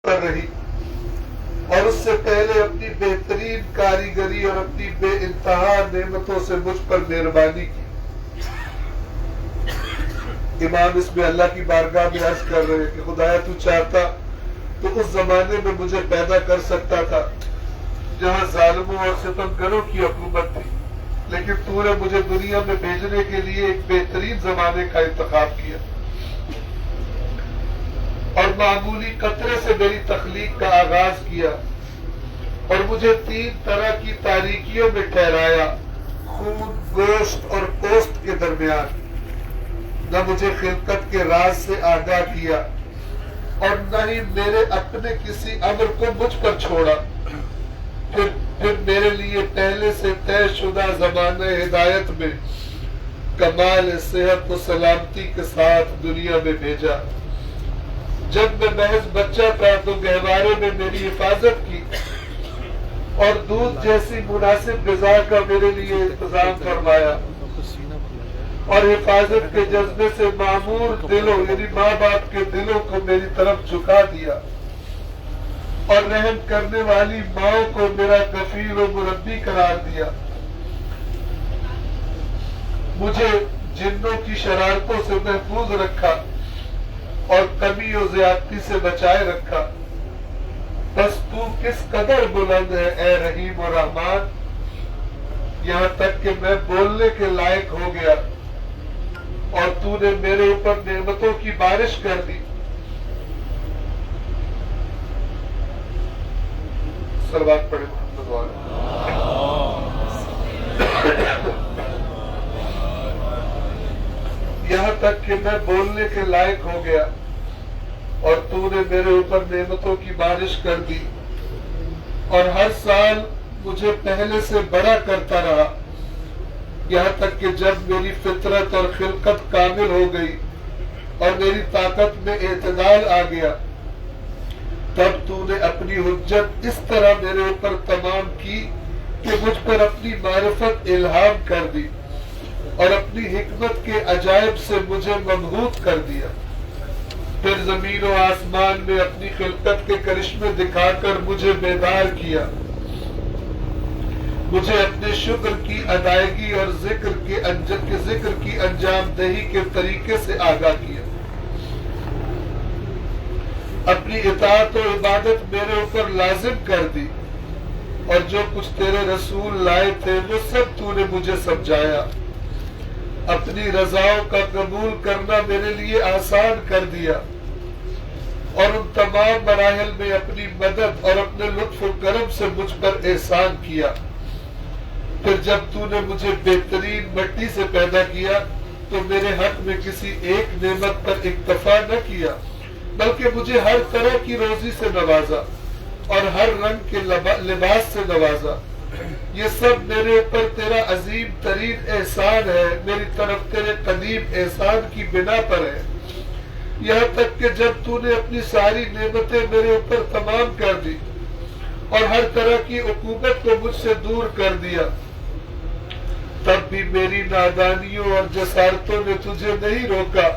کر رہی اور اس سے پہلے اپنی بہترین کاریگری اور اپنی بے انتہا نعمتوں سے مجھ پر مہربانی کی۔ امام اس میں اللہ کی بارگاہ میں عرض کر رہے ہیں کہ خدایا تو چاہتا تو اس زمانے میں مجھے پیدا کر سکتا تھا جہاں ظالموں اور ستمگروں کی حکومت تھی، لیکن تو نے مجھے دنیا میں بھیجنے کے لیے ایک بہترین زمانے کا انتخاب کیا اور معمولی قطرے سے میری تخلیق کا آغاز کیا اور مجھے 3 طرح کی تاریکیوں میں ٹھہرایا، خون، گوشت اور پوست کے درمیان۔ نہ مجھے خلقت کے راز سے آگاہ کیا اور نہ ہی میرے اپنے کسی امر کو مجھ پر چھوڑا۔ پھر میرے لیے پہلے سے طے شدہ زمانہ ہدایت میں کمال صحت و سلامتی کے ساتھ دنیا میں بھیجا۔ جب میں محض بچہ تھا تو گہوارے میں میری حفاظت کی اور دودھ جیسی مناسب غذا کا میرے لیے انتظام فرمایا اور حفاظت کے جذبے سے معمور دلوں یعنی ماں باپ کے دلوں کو میری طرف جھکا دیا اور رحم کرنے والی ماں کو میرا کفیل و مربی قرار دیا۔ مجھے جنوں کی شرارتوں سے محفوظ رکھا اور کمی و زیادتی سے بچائے رکھا۔ بس تو کس قدر بلند ہے اے رحیم و رحمان، یہاں تک کہ میں بولنے کے لائق ہو گیا اور تو نے میرے اوپر نعمتوں کی بارش کر دی۔ صلوات پڑھے محمد والے۔ یہاں تک کہ میں بولنے کے لائق ہو گیا اور تو نے میرے اوپر نعمتوں کی بارش کر دی اور ہر سال مجھے پہلے سے بڑا کرتا رہا، یہاں تک کہ جب میری فطرت اور خلقت کامل ہو گئی اور میری طاقت میں اعتدال آ گیا، تب تو نے اپنی حجت اس طرح میرے اوپر تمام کی کہ مجھ پر اپنی معرفت الہام کر دی اور اپنی حکمت کے عجائب سے مجھے مبہوت کر دیا۔ پھر زمین و آسمان میں اپنی خلقت کے کرشمے دکھا کر مجھے بیدار کیا، مجھے اپنے شکر کی ادائیگی اور ذکر کی انجام دہی کے طریقے سے آگاہ کیا، اپنی اطاعت و عبادت میرے اوپر لازم کر دی اور جو کچھ تیرے رسول لائے تھے وہ سب تو نے مجھے سمجھایا، اپنی رضاؤں کا قبول کرنا میرے لیے آسان کر دیا اور ان تمام مراحل میں اپنی مدد اور اپنے لطف و کرم سے مجھ پر احسان کیا۔ پھر جب تو نے مجھے بہترین مٹی سے پیدا کیا تو میرے حق میں کسی ایک نعمت پر اکتفا نہ کیا، بلکہ مجھے ہر طرح کی روزی سے نوازا اور ہر رنگ کے لباس سے نوازا۔ یہ سب میرے اوپر تیرا عظیم ترین احسان ہے، میری طرف تیرے قدیم احسان کی بنا پر ہے، یہاں تک کہ جب تو نے اپنی ساری نعمتیں میرے اوپر تمام کر دی اور ہر طرح کی عقوبت کو مجھ سے دور کر دیا، تب بھی میری نادانیوں اور جسارتوں نے تجھے نہیں روکا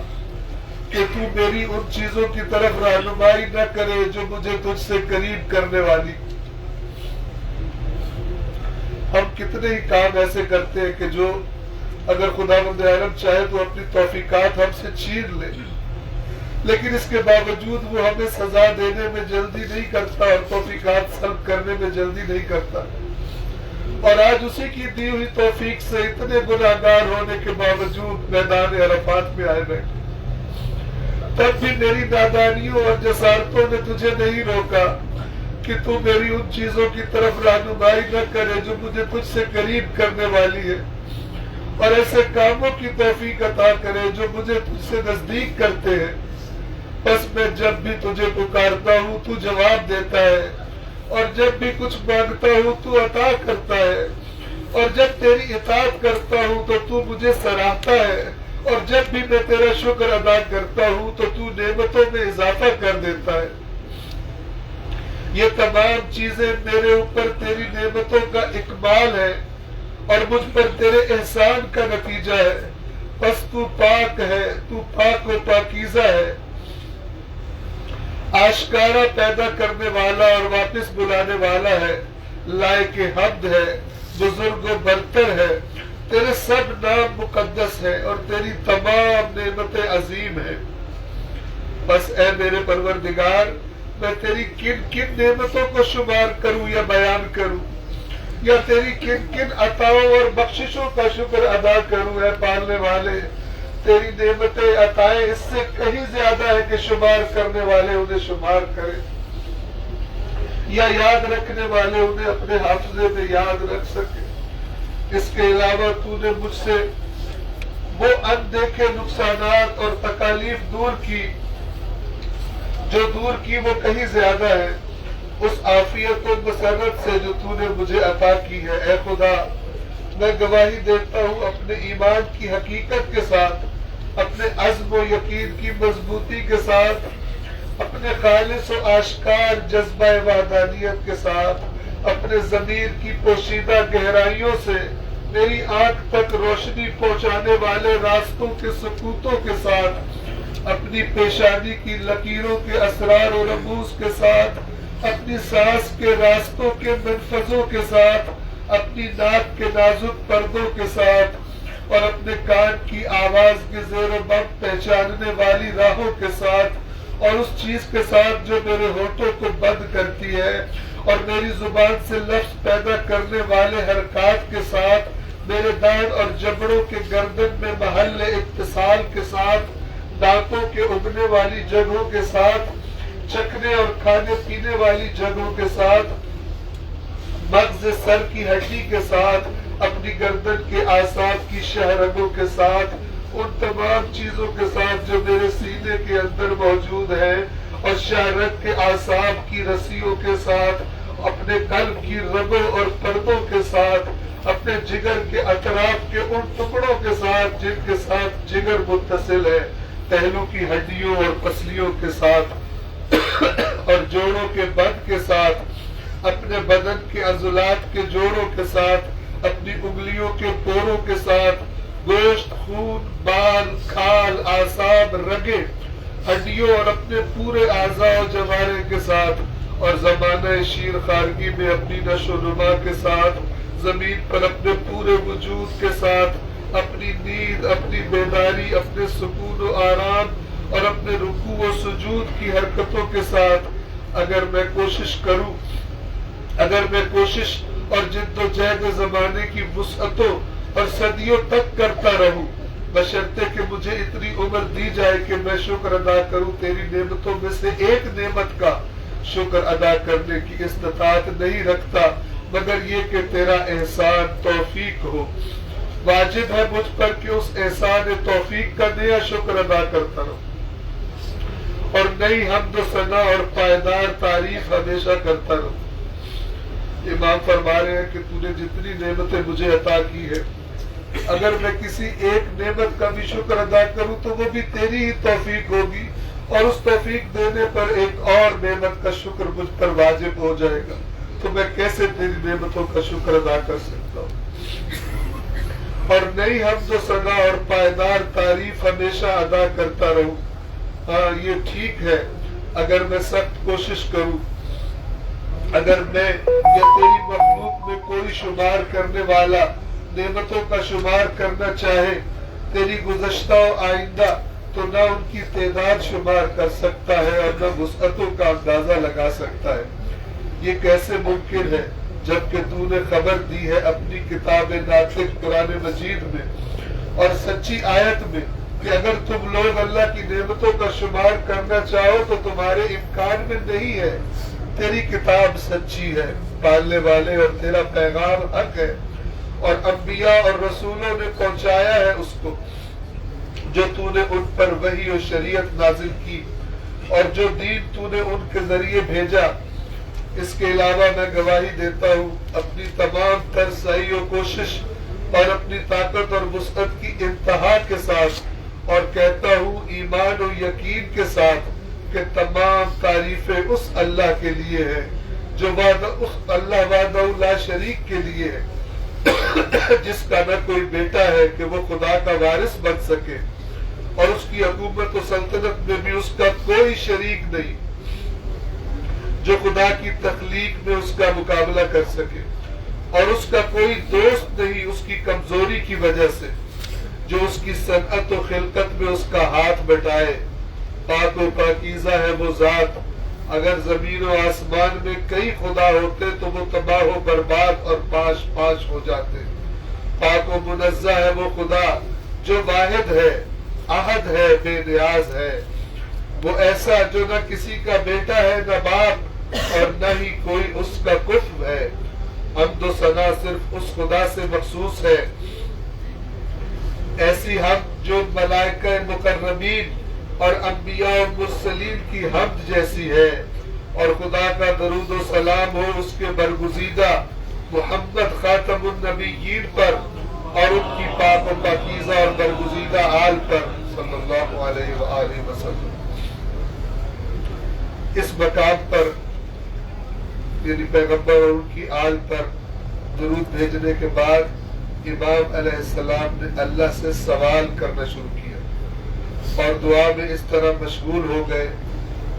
کہ تو میری ان چیزوں کی طرف رہنمائی نہ کرے جو مجھے تجھ سے قریب کرنے والی۔ ہم کتنے ہی کام ایسے کرتے ہیں کہ جو اگر خداوند عالم چاہے تو اپنی توفیقات ہم سے چھین لے، لیکن اس کے باوجود وہ ہمیں سزا دینے میں جلدی نہیں کرتا اور توفیقات سلب کرنے میں جلدی نہیں کرتا، اور آج اسی کی دی ہوئی توفیق سے اتنے گناہگار ہونے کے باوجود میدان عرفات میں آئے بیٹھے۔ تب بھی میری نادانیوں اور جسارتوں نے تجھے نہیں روکا کہ تو میری ان چیزوں کی طرف رہنمائی نہ کرے جو مجھے تجھ سے قریب کرنے والی ہے، اور ایسے کاموں کی توفیق عطا کرے جو مجھے تجھ سے نزدیک کرتے ہیں۔ بس میں جب بھی تجھے پکارتا ہوں تو جواب دیتا ہے، اور جب بھی کچھ مانگتا ہوں تو عطا کرتا ہے، اور جب تیری اطاعت کرتا ہوں تو تو مجھے سراہتا ہے، اور جب بھی میں تیرا شکر ادا کرتا ہوں تو تو نعمتوں میں اضافہ کر دیتا ہے۔ یہ تمام چیزیں میرے اوپر تیری نعمتوں کا اکمال ہے اور مجھ پر تیرے احسان کا نتیجہ ہے۔ بس تو پاک ہے، تو پاک و پاکیزہ ہے۔ آشکارا پیدا کرنے والا اور واپس بلانے والا ہے، لائق حمد ہے، بزرگ و برتر ہے، تیرے سب نام مقدس ہے اور تیری تمام نعمتیں عظیم ہیں۔ بس اے میرے پروردگار، میں تیری کن کن نعمتوں کو شمار کروں یا بیان کروں، یا تیری کن کن عطاؤں اور بخششوں کا شکر ادا کروں۔ اے پالنے والے، تیری نعمتیں عطائیں اس سے کہیں زیادہ ہے کہ شمار کرنے والے انہیں شمار کرے یا یاد رکھنے والے انہیں اپنے حافظے میں یاد رکھ سکے۔ اس کے علاوہ تو نے مجھ سے وہ اندیکھے نقصانات اور تکالیف دور کی، جو دور کی وہ کہیں زیادہ ہے اس عافیت و مسرت سے جو تو نے مجھے عطا کی ہے۔ اے خدا، میں گواہی دیتا ہوں اپنے ایمان کی حقیقت کے ساتھ، اپنے عزم و یقین کی مضبوطی کے ساتھ، اپنے خالص و آشکار جذبہ وحدانیت کے ساتھ، اپنے ضمیر کی پوشیدہ گہرائیوں سے میری آنکھ تک روشنی پہنچانے والے راستوں کے سکوتوں کے ساتھ، اپنی پیشانی کی لکیروں کے اسرار و رموز کے ساتھ، اپنی سانس کے راستوں کے منفذوں کے ساتھ، اپنی ناک کے نازک پردوں کے ساتھ، اور اپنے کان کی آواز کے زیر و بم پہچاننے والی راہوں کے ساتھ، اور اس چیز کے ساتھ جو میرے ہونٹوں کو بند کرتی ہے اور میری زبان سے لفظ پیدا کرنے والے حرکات کے ساتھ، میرے دانت اور جبڑوں کے گردن میں محل اتصال کے ساتھ، دانتوں کے اگنے والی جگہوں کے ساتھ، چکھنے اور کھانے پینے والی جگہوں کے ساتھ، مغز سر کی ہڈی کے ساتھ، اپنی گردن کے اعصاب کی شہرگوں کے ساتھ، ان تمام چیزوں کے ساتھ جو میرے سینے کے اندر موجود ہے، اور شہرگ کے اعصاب کی رسیوں کے ساتھ، اپنے قلب کی رگوں اور پردوں کے ساتھ، اپنے جگر کے اطراف کے ان ٹکڑوں کے ساتھ جن کے ساتھ جگر متصل ہے، پہلو کی ہڈیوں اور پسلیوں کے ساتھ اور جوڑوں کے بند کے ساتھ، اپنے بدن کے عضلات کے جوڑوں کے ساتھ، اپنی انگلیوں کے پوروں کے ساتھ، گوشت، خون، بال، کھال، اعصاب، رگیں، ہڈیوں اور اپنے پورے اعضاء و جوارح کے ساتھ، اور زمانہ شیر خارگی میں اپنی نشو و نما کے ساتھ، زمین پر اپنے پورے وجود کے ساتھ، اپنی نیند، اپنی بیداری، اپنے سکون و آرام اور اپنے رکوع و سجود کی حرکتوں کے ساتھ، اگر میں کوشش اور جد و جہد زمانے کی وسعتوں اور صدیوں تک کرتا رہوں، بشرطے کہ مجھے اتنی عمر دی جائے کہ میں شکر ادا کروں، تیری نعمتوں میں سے ایک نعمت کا شکر ادا کرنے کی استطاعت نہیں رکھتا مگر یہ کہ تیرا احسان توفیق ہو۔ واجب ہے مجھ پر کہ اس احسان توفیق کا نیا شکر ادا کرتا رہوں اور نئی حمد و ثنا اور پائیدار تعریف ہمیشہ کرتا رہوں۔ امام فرما رہے ہیں کہ تو نے جتنی نعمتیں مجھے عطا کی ہے، اگر میں کسی ایک نعمت کا بھی شکر ادا کروں تو وہ بھی تیری ہی توفیق ہوگی، اور اس توفیق دینے پر ایک اور نعمت کا شکر مجھ پر واجب ہو جائے گا، تو میں کیسے تیری نعمتوں کا شکر ادا کر سکتا ہوں؟ اور نئی حمد و ثنا اور پائیدار تعریف ہمیشہ ادا کرتا رہوں۔ ہاں، یہ ٹھیک ہے اگر میں سخت کوشش کروں، اگر میں یا تیری مخلوق میں کوئی شمار کرنے والا نعمتوں کا شمار کرنا چاہے، تیری گزشتہ و آئندہ، تو نہ ان کی تعداد شمار کر سکتا ہے اور نہ وسعتوں کا اندازہ لگا سکتا ہے۔ یہ کیسے ممکن ہے جبکہ تو نے خبر دی ہے اپنی کتاب ناطق قرآن مجید میں اور سچی آیت میں کہ اگر تم لوگ اللہ کی نعمتوں کا شمار کرنا چاہو تو تمہارے امکان میں نہیں ہے۔ تیری کتاب سچی ہے، پالنے والے، اور تیرا پیغام حق ہے، اور انبیاء اور رسولوں نے پہنچایا ہے اس کو جو تو نے ان پر وحی و شریعت نازل کی اور جو دین تو نے ان کے ذریعے بھیجا۔ اس کے علاوہ میں گواہی دیتا ہوں اپنی تمام تر سعی و کوشش اور اپنی طاقت اور وسعت کی انتہا کے ساتھ، اور کہتا ہوں ایمان و یقین کے ساتھ کہ تمام تعریفیں اس اللہ کے لیے ہے جو اس اللہ وحدہ لا شریک کے لیے ہے، جس کا نہ کوئی بیٹا ہے کہ وہ خدا کا وارث بن سکے، اور اس کی حکومت و سلطنت میں بھی اس کا کوئی شریک نہیں، جو خدا کی تخلیق میں اس کا مقابلہ کر سکے، اور اس کا کوئی دوست نہیں اس کی کمزوری کی وجہ سے، جو اس کی صنعت و خلقت میں اس کا ہاتھ بٹائے۔ پاک و پاکیزہ ہے وہ ذات، اگر زمین و آسمان میں کئی خدا ہوتے تو وہ تباہ و برباد اور پاش پاش ہو جاتے۔ پاک و منزہ ہے وہ خدا جو واحد ہے، احد ہے، بے نیاز ہے، وہ ایسا جو نہ کسی کا بیٹا ہے نہ باپ، اور نہ ہی کوئی اس کا کفو ہے۔ حمد و ثنا صرف اس خدا سے مخصوص ہے، ایسی حمد جو ملائکہ مقربین اور انبیاء و مرسلین کی حمد جیسی ہے، اور خدا کا درود و سلام ہو اس کے برگزیدہ محمد خاتم النبیین پر اور ان کی پاک و پاکیزہ اور برگزیدہ آل پر صلی اللہ علیہ وآلہ وسلم۔ اس مقام پر یعنی پیغمبر اور ان کی آل پر درود بھیجنے کے بعد امام علیہ السلام نے اللہ سے سوال کرنا شروع کیا اور دعا میں اس طرح مشغول ہو گئے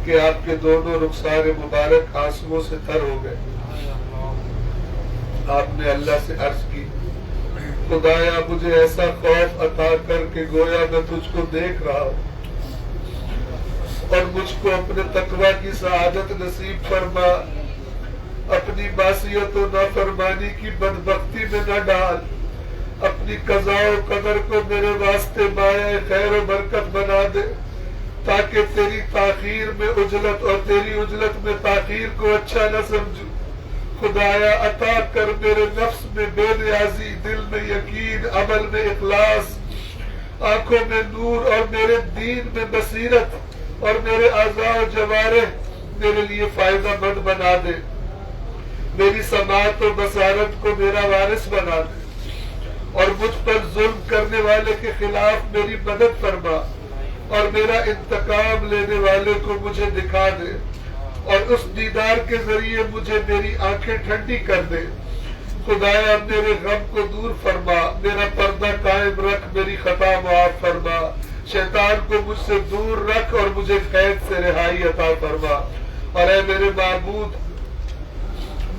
کہ آپ کے دونوں رخسار مبارک آنسوؤں سے تر ہو گئے۔ آپ نے اللہ سے عرض کی، خدایا مجھے ایسا خوف عطا کر کے گویا میں تجھ کو دیکھ رہا ہوں، اور مجھ کو اپنے تقوی کی سعادت نصیب فرما، اپنی معصیت و نافرمانی کی بدبختی میں نہ ڈال، اپنی قضاء و قدر کو میرے واسطے مایہ خیر و برکت بنا دے، تاکہ تیری تاخیر میں عجلت اور تیری عجلت میں تاخیر کو اچھا نہ سمجھوں۔ خدایا عطا کر میرے نفس میں بے نیازی، دل میں یقین، عمل میں اخلاص، آنکھوں میں نور، اور میرے دین میں بصیرت، اور میرے اعضاء و جوارح میرے لیے فائدہ مند بنا دے، میری سماعت و بصارت کو میرا وارث بنا دے، اور مجھ پر ظلم کرنے والے کے خلاف میری مدد فرما، اور میرا انتقام لینے والے کو مجھے دکھا دے، اور اس دیدار کے ذریعے مجھے میری آنکھیں ٹھنڈی کر دے۔ خدایا میرے غم کو دور فرما، میرا پردہ قائم رکھ، میری خطا معاف فرما، شیطان کو مجھ سے دور رکھ اور مجھے قید سے رہائی عطا فرما، اور اے میرے معبود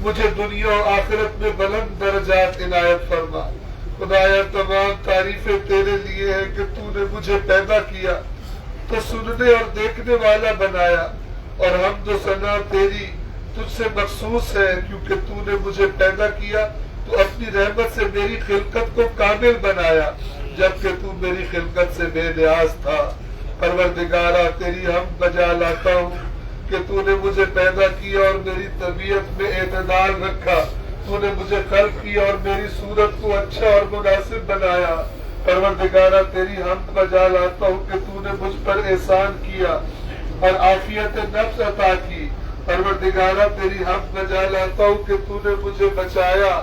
مجھے دنیا و آخرت میں بلند درجات عنایت فرما۔ خدایا تمام تعریفیں تیرے لیے ہیں کہ تو نے مجھے پیدا کیا تو سننے اور دیکھنے والا بنایا، اور حمد و ثنا تیری تجھ سے مخصوص ہے، کیونکہ تو نے مجھے پیدا کیا تو اپنی رحمت سے میری خلقت کو کامل بنایا، جبکہ تو میری خلقت سے بے نیاز تھا۔ پروردگارا تیری حمد بجا لاتا ہوں کہ تو نے مجھے پیدا کیا اور میری طبیعت میں اعتدال رکھا، تو نے مجھے خلق کیا اور میری صورت کو اچھا اور مناسب بنایا۔ پروردگارا تیری حمد بجا لاتا ہوں کہ تو نے مجھ پر احسان کیا اور عافیت نفس عطا کی۔ پروردگارا تیری حمد بجا لاتا ہوں کہ تو نے مجھے بچایا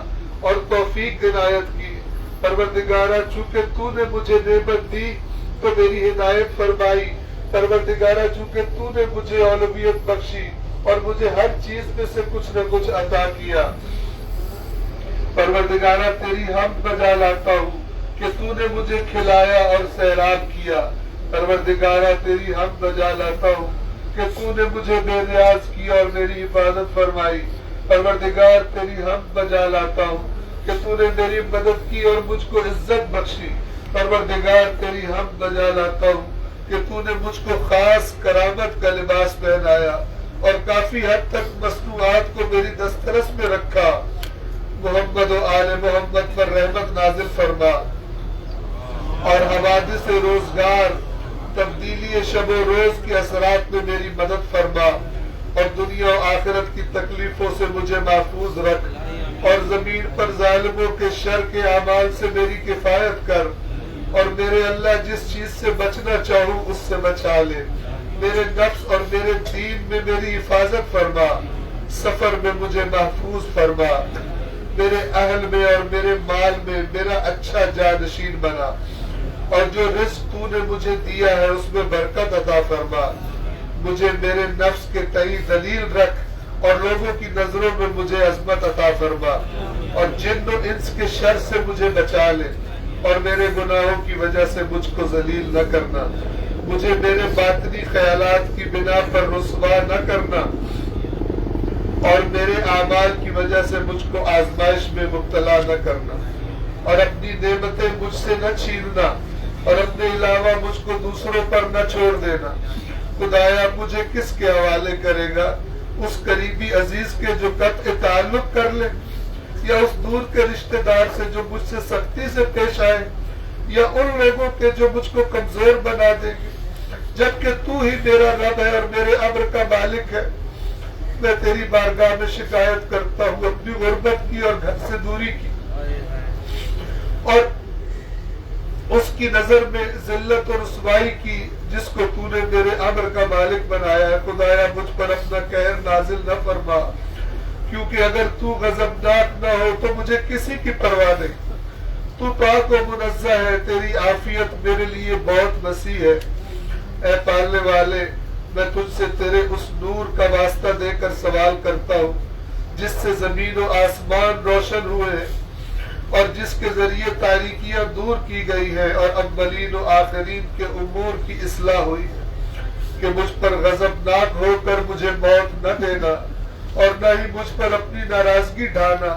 اور توفیق عنایت کی۔ پروردگارا چونکہ تو نے مجھے نعمت دی تو میری ہدایت فرمائی۔ پروردگارا چونکہ تو نے مجھے اولویت بخشی اور مجھے ہر چیز میں سے کچھ نہ کچھ عطا کیا۔ پروردگارا تیری حمد بجا لاتا ہوں کہ تو نے مجھے کھلایا اور سیراب کیا۔ پروردگارا تیری حمد بجا لاتا ہوں کہ تو نے مجھے بے نیاز کیا اور میری حفاظت فرمائی۔ پروردگار تیری حمد بجا لاتا ہوں کہ تو نے میری مدد کی اور مجھ کو عزت بخشی۔ پروردگار تیری حمد بجا لاتا ہوں کہ تو نے مجھ کو خاص کرامت کا لباس پہنایا اور کافی حد تک مصنوعات کو میری دسترس میں رکھا۔ محمد و آل محمد پر رحمت نازل فرما اور حوادث روزگار، تبدیلی شب و روز کے اثرات میں میری مدد فرما، اور دنیا و آخرت کی تکلیفوں سے مجھے محفوظ رکھ، اور زمین پر ظالموں کے شر کے اعمال سے میری کفایت کر، اور میرے اللہ جس چیز سے بچنا چاہوں اس سے بچا لے۔ میرے نفس اور میرے دین میں میری حفاظت فرما، سفر میں مجھے محفوظ فرما، میرے اہل میں اور میرے مال میں میرا اچھا جانشین بنا، اور جو رزق تو نے مجھے دیا ہے اس میں برکت عطا فرما۔ مجھے میرے نفس کے تئیں ذلیل رکھ اور لوگوں کی نظروں میں مجھے عظمت عطا فرما، اور جن و انس کے شر سے مجھے بچا لے، اور میرے گناہوں کی وجہ سے مجھ کو ذلیل نہ کرنا، مجھے میرے باطنی خیالات کی بنا پر رسوا نہ کرنا، اور میرے اعمال کی وجہ سے مجھ کو آزمائش میں مبتلا نہ کرنا، اور اپنی نعمتیں مجھ سے نہ چھیننا، اور اپنے علاوہ مجھ کو دوسروں پر نہ چھوڑ دینا۔ خدایا مجھے کس کے حوالے کرے گا؟ اس قریبی عزیز کے جو قطع تعلق کر لے، یا اس دور کے رشتہ دار سے جو مجھ سے سختی سے پیش آئے، یا ان لوگوں کے جو مجھ کو کمزور بنا دیں گے؟ جبکہ تو ہی میرا رب ہے اور میرے امر کا مالک ہے۔ میں تیری بارگاہ میں شکایت کرتا ہوں اپنی غربت کی اور گھر سے دوری کی، اور اس کی نظر میں ذلت اور رسوائی کی جس کو تو نے میرے امر کا مالک بنایا ہے۔ خدایا مجھ پر اپنا قہر نازل نہ فرما، کیونکہ اگر تو غضبناک نہ ہو تو مجھے کسی کی پرواہ نہیں۔ تو پاک و منزہ ہے، تیری عافیت میرے لیے بہت وسیع ہے۔ اے پالنے والے، میں تجھ سے تیرے اس نور کا واسطہ دے کر سوال کرتا ہوں جس سے زمین و آسمان روشن ہوئے ہیں، اور جس کے ذریعے تاریکیاں دور کی گئی ہے اور اولین و آخرین کے امور کی اصلاح ہوئی ہے، کہ مجھ پر غضبناک ہو کر مجھے موت نہ دینا اور نہ ہی مجھ پر اپنی ناراضگی ڈھانا۔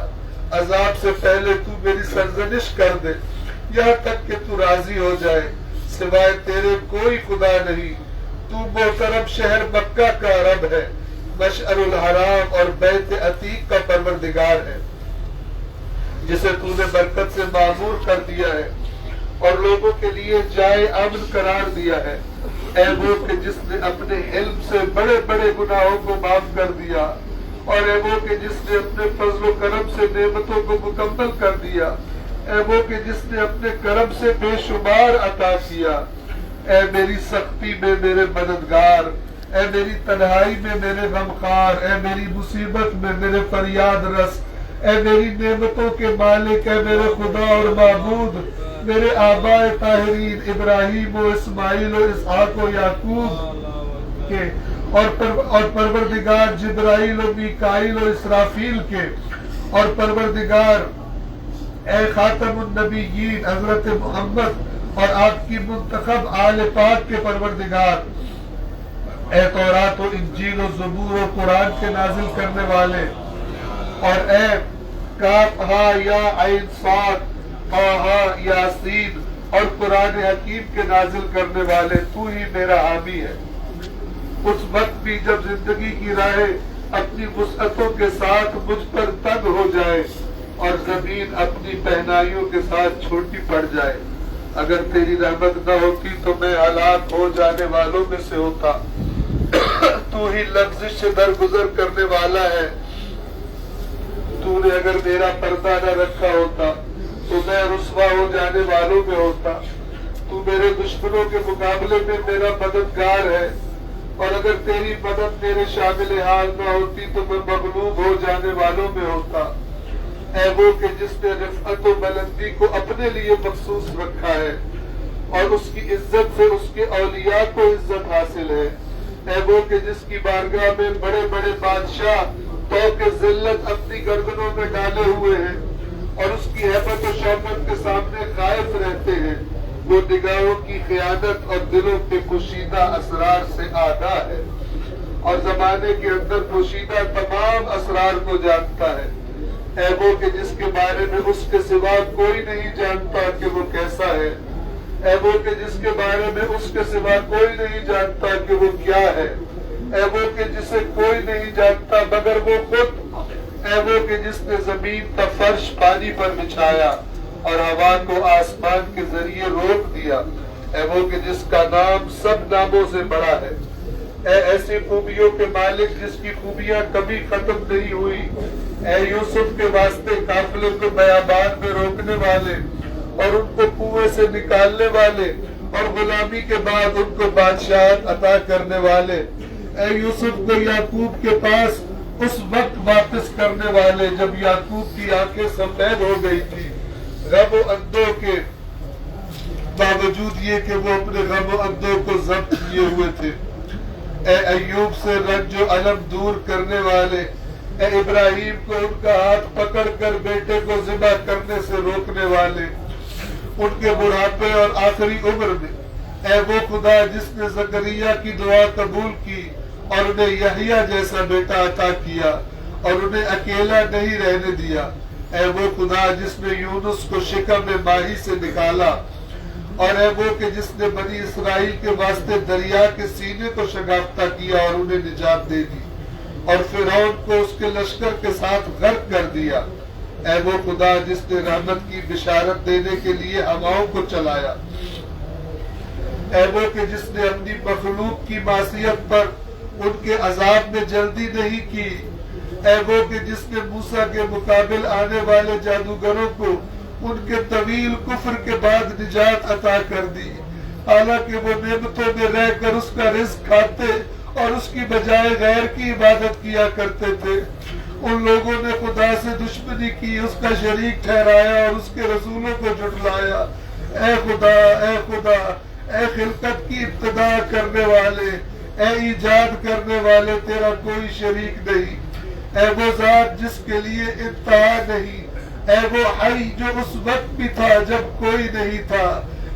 عذاب سے پہلے تو میری سرزنش کر دے یہاں تک کہ تو راضی ہو جائے۔ سوائے تیرے کوئی خدا نہیں، تو محترم شہر مکہ کا رب ہے، مشعر الحرام اور بیت عتیق کا پروردگار ہے، جسے تو نے برکت سے معمور کر دیا ہے اور لوگوں کے لیے جائے امن قرار دیا ہے۔ اے وہ کہ جس نے اپنے علم سے بڑے بڑے گناہوں کو معاف کر دیا، اور اے وہ کہ جس نے اپنے فضل و کرم سے نعمتوں کو مکمل کر دیا، اے وہ کہ جس نے اپنے کرم سے بے شمار عطا کیا۔ اے میری سختی میں میرے مددگار، اے میری تنہائی میں میرے غمخوار، اے میری مصیبت میں میرے فریاد رس، اے میری نعمتوں کے مالک، اے میرے خدا اور معبود، میرے آباء طاہرین ابراہیم و اسماعیل و اسحاق و یعقوب کے، اور پروردگار جبرائیل و میکائیل و اسرافیل کے، اور پروردگار اے خاتم النبیین حضرت محمد اور آپ کی منتخب آل پاک کے پروردگار، اے تورات و انجیل و زبور و قرآن کے نازل کرنے والے، اور اے کاف ہا یا عین صاد ہا یاسین اور قرآن حکیم کے نازل کرنے والے، تو ہی میرا حامی ہے۔ اس وقت بھی جب زندگی کی راہیں اپنی وسعتوں کے ساتھ مجھ پر تنگ ہو جائے اور زمین اپنی پہنائیوں کے ساتھ چھوٹی پڑ جائے، اگر تیری رحمت نہ ہوتی تو میں ہلاک ہو جانے والوں میں سے ہوتا۔ تو ہی لغزش سے درگزر کرنے والا ہے۔ تو نے اگر میرا پردہ نہ رکھا ہوتا تو میں رسوا ہو جانے والوں میں ہوتا۔ تو میرے دشمنوں کے مقابلے میں میرا مددگار ہے، اور اگر تیری مدد میرے شامل حال نہ ہوتی تو میں مغلوب ہو جانے والوں میں ہوتا۔ اے وہ کہ جس نے رفعت و بلندی کو اپنے لیے مخصوص رکھا ہے، اور اس کی عزت سے اس کے اولیاء کو عزت حاصل ہے۔ اے وہ کہ جس کی بارگاہ میں بڑے بڑے بادشاہ طوق ذلت اپنی گردنوں میں ڈالے ہوئے ہیں، اور اس کی ہیبت و شوکت کے سامنے خائف رہتے ہیں۔ وہ نگاہوں کی خیانت اور دلوں کے پوشیدہ اسرار سے آگاہ ہے، اور زمانے کے اندر پوشیدہ تمام اسرار کو جانتا ہے۔ اے وہ کہ جس کے بارے میں اس کے سوا کوئی نہیں جانتا کہ وہ کیسا ہے، اے وہ کہ جس کے بارے میں اس کے سوا کوئی نہیں جانتا کہ وہ کیا ہے، اے وہ کہ جسے کوئی نہیں جانتا مگر وہ خود، اے وہ کہ جس نے زمین کا فرش پانی پر بچھایا اور ہوا کو آسمان کے ذریعے روک دیا، اے وہ کہ جس کا نام سب ناموں سے بڑا ہے۔ اے ایسی خوبیوں کے مالک جس کی خوبیاں کبھی ختم نہیں ہوئی، اے یوسف کے واسطے قافلے کو بیابان میں روکنے والے اور ان کو کنویں سے نکالنے والے اور غلامی کے بعد ان کو بادشاہت عطا کرنے والے، اے یوسف کو یعقوب کے پاس اس وقت واپس کرنے والے جب یعقوب کی آنکھیں سفید ہو گئی تھی غم و اندوں کے باوجود یہ کہ وہ اپنے غم و اندوں کو ضبط کیے ہوئے تھے، اے ایوب سے رنج و علم دور کرنے والے، اے ابراہیم کو ان کا ہاتھ پکڑ کر بیٹے کو ذبح کرنے سے روکنے والے ان کے بڑھاپے اور آخری عمر میں، اے وہ خدا جس نے زکریا کی دعا قبول کی اور انہیں یحییٰ جیسا بیٹا عطا کیا اور انہیں اکیلا نہیں رہنے دیا۔ اے وہ خدا جس نے یونس کو شکم ماہی سے نکالا، اور اے وہ کہ جس نے بنی اسرائیل کے واسطے دریا کے سینے کو شگافتہ کیا اور انہیں نجات دے دی، اور فرعون کو اس کے لشکر کے ساتھ غرق کر دیا۔ اے وہ خدا جس نے رحمت کی بشارت دینے کے لیے ہواؤں کو چلایا۔ اے وہ کہ جس نے اپنی مخلوق کی معصیت پر ان کے عذاب میں جلدی نہیں کی۔ اے وہ کہ جس نے موسیٰ کے مقابل آنے والے جادوگروں کو ان کے طویل کفر کے بعد نجات عطا کر دی، حالانکہ وہ نعمتوں میں رہ کر اس کا رزق کھاتے اور اس کی بجائے غیر کی عبادت کیا کرتے تھے۔ ان لوگوں نے خدا سے دشمنی کی، اس کا شریک ٹھہرایا اور اس کے رسولوں کو جھٹلایا۔ اے خدا، اے خدا، اے خلقت کی ابتدا کرنے والے، اے ایجاد کرنے والے، تیرا کوئی شریک نہیں۔ اے وہ ذات جس کے لیے انتہا نہیں، اے وہ حی جو اس وقت بھی تھا جب کوئی نہیں تھا،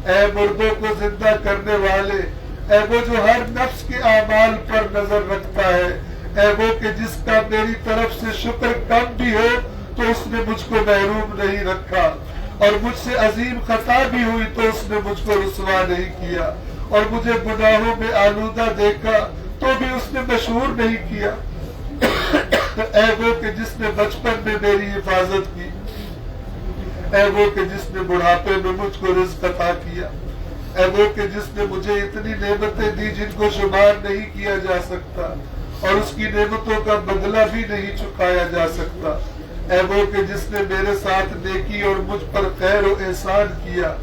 اے مردوں کو زندہ کرنے والے، اے وہ جو ہر نفس کے اعمال پر نظر رکھتا ہے، اے وہ کہ جس کا میری طرف سے شکر کم بھی ہو تو اس نے مجھ کو محروم نہیں رکھا، اور مجھ سے عظیم خطا بھی ہوئی تو اس نے مجھ کو رسوا نہیں کیا، اور مجھے گناہوں میں آلودہ دیکھا تو بھی اس نے مشہور نہیں کیا۔ اے وہ کہ جس نے بچپن میں میری حفاظت کی، اے وہ کہ جس نے بڑھاپے میں مجھ کو رزق عطا کیا، اے وہ کہ جس نے مجھے اتنی نعمتیں دی جن کو شمار نہیں کیا جا سکتا اور اس کی نعمتوں کا بدلہ بھی نہیں چکایا جا سکتا، اے وہ کہ جس نے میرے ساتھ نیکی اور مجھ پر خیر و احسان کیا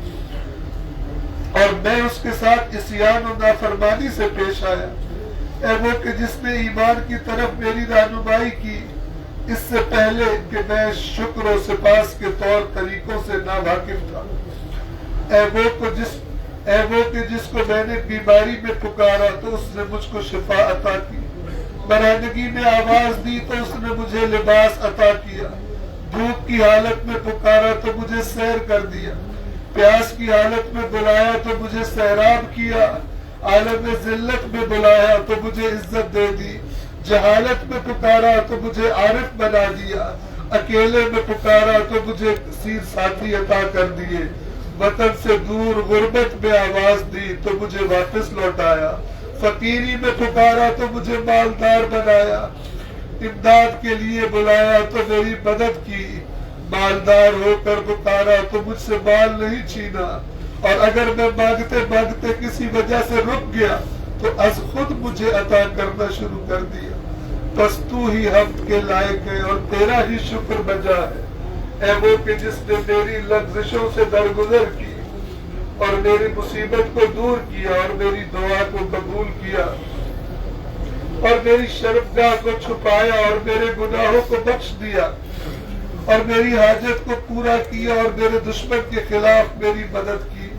اور میں اس کے ساتھ عصیان و نافرمانی سے پیش آیا، اے وہ کہ جس نے ایمان کی طرف میری رہنمائی کی اس سے پہلے کہ میں شکر و سپاس کے طور طریقوں سے ناواقف تھا، اے وہ کہ جس کو میں نے بیماری میں پکارا تو اس نے مجھ کو شفا عطا کی، برہنگی میں آواز دی تو اس نے مجھے لباس عطا کیا، بھوک کی حالت میں پکارا تو مجھے سیر کر دیا، پیاس کی حالت میں بلایا تو مجھے سیراب کیا، عالم ذلت میں بلایا تو مجھے عزت دے دی، جہالت میں پکارا تو مجھے عارف بنا دیا، اکیلے میں پکارا تو مجھے کثیر ساتھی عطا کر دیے، وطن سے دور غربت میں آواز دی تو مجھے واپس لوٹایا، فقیری میں پکارا تو مجھے مالدار بنایا، امداد کے لیے بلایا تو میری مدد کی، مالدار ہو کر پکارا تو مجھ سے مال نہیں چھینا، اور اگر میں مانگتے مانگتے کسی وجہ سے رک گیا تو از خود مجھے عطا کرنا شروع کر دیا، بس تو ہی حمد کے لائق ہے اور تیرا ہی شکر بجا ہے۔ اے وہ کہ جس نے میری لغزشوں سے درگزر کی اور میری مصیبت کو دور کیا اور میری دعا کو قبول کیا اور میری شرمگاہ کو چھپایا اور میرے گناہوں کو بخش دیا اور میری حاجت کو پورا کیا اور میرے دشمن کے خلاف میری مدد کی،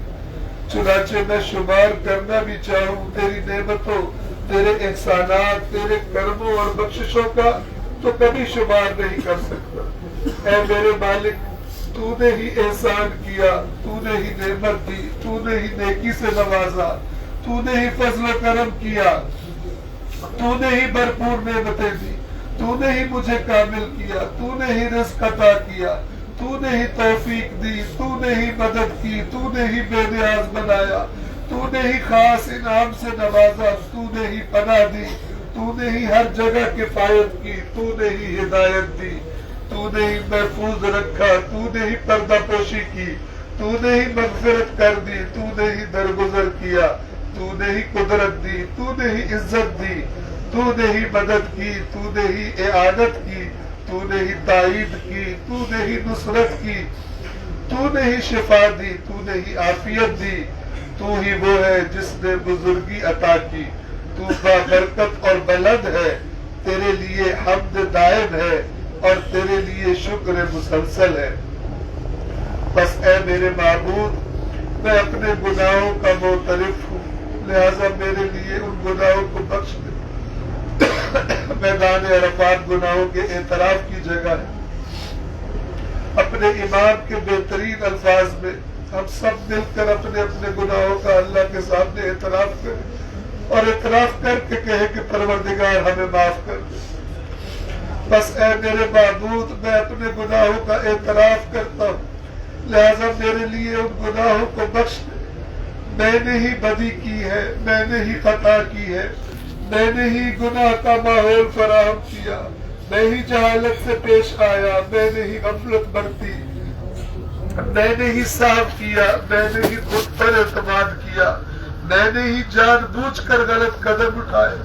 چنانچہ میں شمار کرنا بھی چاہوں تیری نعمتوں، تیرے احسانات، تیرے کرموں اور بخششوں کا تو کبھی شمار نہیں کر سکتا۔ اے میرے مالک، تو نے ہی احسان کیا، تو نے ہی نعمت دی، تو نے ہی نیکی سے نوازا، تو نے ہی فضل و کرم کیا، تو نے ہی بھرپور نعمتیں دی، تو نے ہی مجھے کامل کیا، تو نے ہی رزق عطا کیا، تو نے ہی توفیق دی، تو نے ہی مدد کی، تو نے ہی بے نیاز بنایا، تو نے ہی خاص انعام سے نوازا، تو نے ہی پناہ دی، تو نے ہی ہر جگہ کفایت کی، تو نے ہی ہدایت دی، تو نے ہی محفوظ رکھا، تو نے ہی پردہ پوشی کی، تو نے ہی مغفرت کر دی، تو نے ہی درگزر کیا، تو نے ہی قدرت دی، تو نے ہی عزت دی، تو نے ہی مدد کی، تو نے ہی اعانت کی، تو نے ہی تائید کی، تو نے ہی نصرت کی، تو نے ہی شفا دی، تو نے ہی عافیت دی، تو ہی وہ ہے جس نے بزرگی عطا کی، تو بابرکت اور بلند ہے، تیرے لیے حمد دائم ہے اور تیرے لیے شکر مسلسل ہے۔ بس اے میرے معبود، میں اپنے گناہوں کا معترف ہوں، لہذا میرے لیے ان گناہوں کو بخش دے۔ میدان عرفات گناہوں کے اعتراف کی جگہ ہے۔ اپنے امام کے بہترین الفاظ میں ہم سب مل کر اپنے اپنے گناہوں کا اللہ کے سامنے اعتراف کریں اور اعتراف کر کے کہیں کہ پروردگار ہمیں معاف کر دے۔ بس اے میرے معبود میں اپنے گناہوں کا اعتراف کرتا ہوں، لہذا میرے لیے ان گناہوں کو بخش دے۔ میں نے ہی بدی کی ہے، میں نے ہی خطا کی ہے، میں نے ہی گناہ کا ماحول فراہم کیا، میں ہی جہالت سے پیش آیا، میں نے ہی غفلت برتی، میں نے ہی صاف کیا، میں نے ہی خود پر اعتماد کیا، میں نے ہی جان بوجھ کر غلط قدم اٹھائے،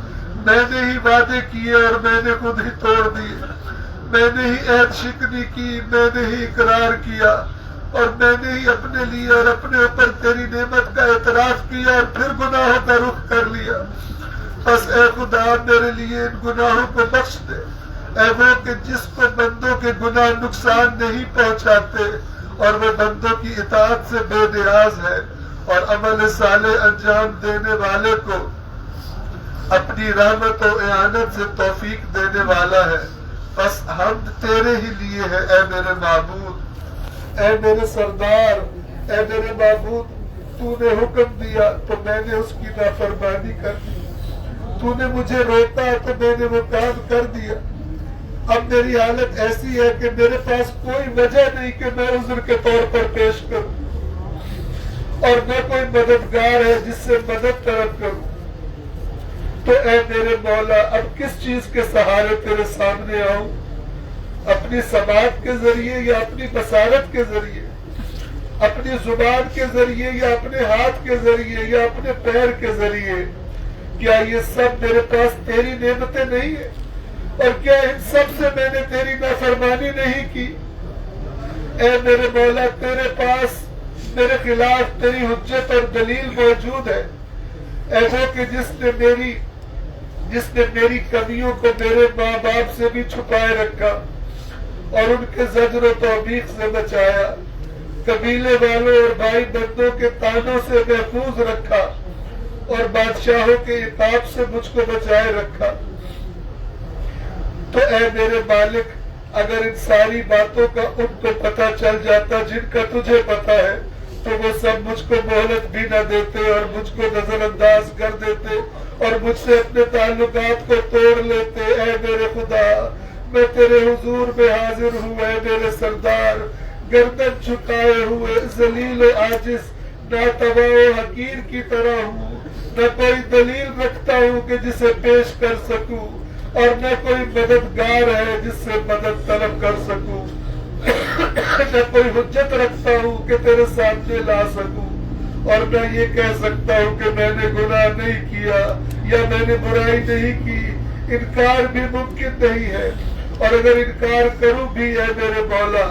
میں نے ہی وعدے کیے اور میں نے خود ہی توڑ دیے، میں نے ہی عہد شکنی کی، میں نے ہی اقرار کیا اور میں نے ہی اپنے لیے اور اپنے اوپر تیری نعمت کا اعتراف کیا اور پھر گناہوں کا رخ کر لیا۔ بس اے خدا میرے لیے ان گناہوں کو بخش دے، اے وہ کہ جس کو بندوں کے گناہ نقصان نہیں پہنچاتے اور وہ بندوں کی اطاعت سے بے نیاز ہے اور عمل صالح انجام دینے والے کو اپنی رحمت و اعانت سے توفیق دینے والا ہے۔ بس حمد تیرے ہی لیے ہے اے میرے معبود، اے میرے سردار، اے میرے معبود، تو نے حکم دیا تو میں نے اس کی نافرمانی کر دی، تو نے مجھے روکا تو میں نے وہ کام کر دیا۔ اب میری حالت ایسی ہے کہ میرے پاس کوئی وجہ نہیں کہ میں عذر کے طور پر پیش کروں اور نہ کوئی مددگار ہے جس سے مدد طلب کروں۔ تو اے میرے مولا اب کس چیز کے سہارے تیرے سامنے آؤں؟ اپنی سماعت کے ذریعے یا اپنی بصارت کے ذریعے، اپنی زبان کے ذریعے یا اپنے ہاتھ کے ذریعے یا اپنے پیر کے ذریعے؟ کیا یہ سب میرے پاس تیری نعمتیں نہیں ہیں؟ اور کیا ان سب سے میں نے تیری نافرمانی نہیں کی؟ اے میرے مولا تیرے پاس میرے خلاف تیری حجت اور دلیل موجود ہے، اے وہ کہ جس نے میری کمیوں کو میرے ماں باپ سے بھی چھپائے رکھا اور ان کے زجر و توبیخ سے بچایا، قبیلے والوں اور بھائی بندوں کے طعنوں سے محفوظ رکھا اور بادشاہوں کے عقاب سے مجھ کو بچائے رکھا۔ تو اے میرے مالک اگر ان ساری باتوں کا ان کو پتہ چل جاتا جن کا تجھے پتہ ہے تو وہ سب مجھ کو مہلت بھی نہ دیتے اور مجھ کو نظر انداز کر دیتے اور مجھ سے اپنے تعلقات کو توڑ لیتے۔ اے میرے خدا میں تیرے حضور میں حاضر ہوں، اے میرے سردار گردن جھکائے ہوئے ذلیل و عاجز ناتواں و حقیر کی طرح ہوں، نہ کوئی دلیل رکھتا ہوں کہ جسے پیش کر سکوں اور نہ کوئی مددگار ہے جس سے مدد طلب کر سکوں، نہ کوئی حجت رکھتا ہوں کہ تیرے سامنے لا سکوں، اور میں یہ کہہ سکتا ہوں کہ میں نے گناہ نہیں کیا یا میں نے برائی نہیں کی۔ انکار بھی ممکن نہیں ہے، اور اگر انکار کروں بھی اے میرے مولا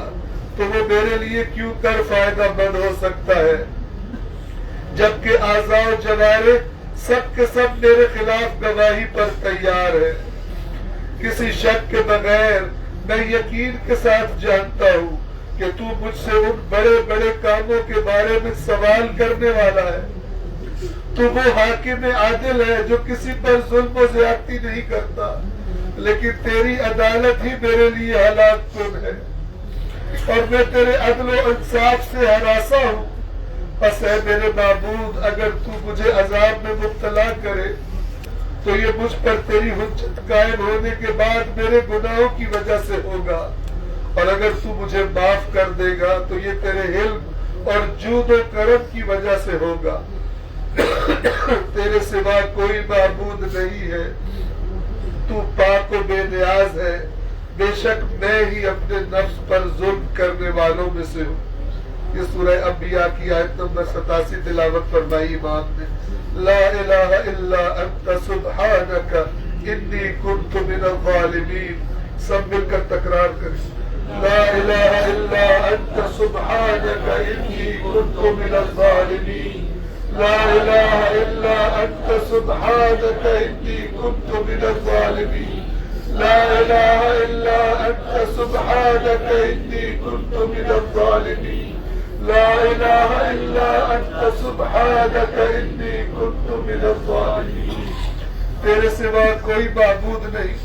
تو وہ میرے لیے کیوں کر فائدہ مند ہو سکتا ہے، جبکہ اعضاء و جوارح سب کے سب میرے خلاف گواہی پر تیار ہے۔ کسی شک کے بغیر میں یقین کے ساتھ جانتا ہوں کہ تو مجھ سے ان بڑے بڑے کاموں کے بارے میں سوال کرنے والا ہے۔ تو وہ حاکم عادل ہے جو کسی پر ظلم و زیادتی نہیں کرتا، لیکن تیری عدالت ہی میرے لیے ہلاک کن ہے اور میں تیرے عدل و انصاف سے ہراساں ہوں۔ بس اے میرے معبود اگر تو مجھے عذاب میں مبتلا کرے تو یہ مجھ پر تیری حجت قائم ہونے کے بعد میرے گناہوں کی وجہ سے ہوگا، اور اگر تو مجھے معاف کر دے گا تو یہ تیرے علم اور جود و کرم کی وجہ سے ہوگا۔ تیرے سوا کوئی معبود نہیں ہے، تو پاک و بے نیاز ہے، بے شک میں ہی اپنے نفس پر ظلم کرنے والوں میں سے ہوں۔ یہ سورہ انبیاء کی آیت نمبر 87 تلاوت فرمائی امام نے۔ لا الہ الا انت سبحانک انی کنت من الظالمین۔ سب مل کر تکرار کریں، لا الہ الا انت سبحانک انی کنت من الظالمین، لا الہ الا انت سبحانک انی کنت من الظالمین، لا الہ الا انت سبحانک انی کنت من الظالمین، لا الہ الا انت سبحانک انی کنت من الظالمین۔ تیرے سوا کوئی معبود نہیں،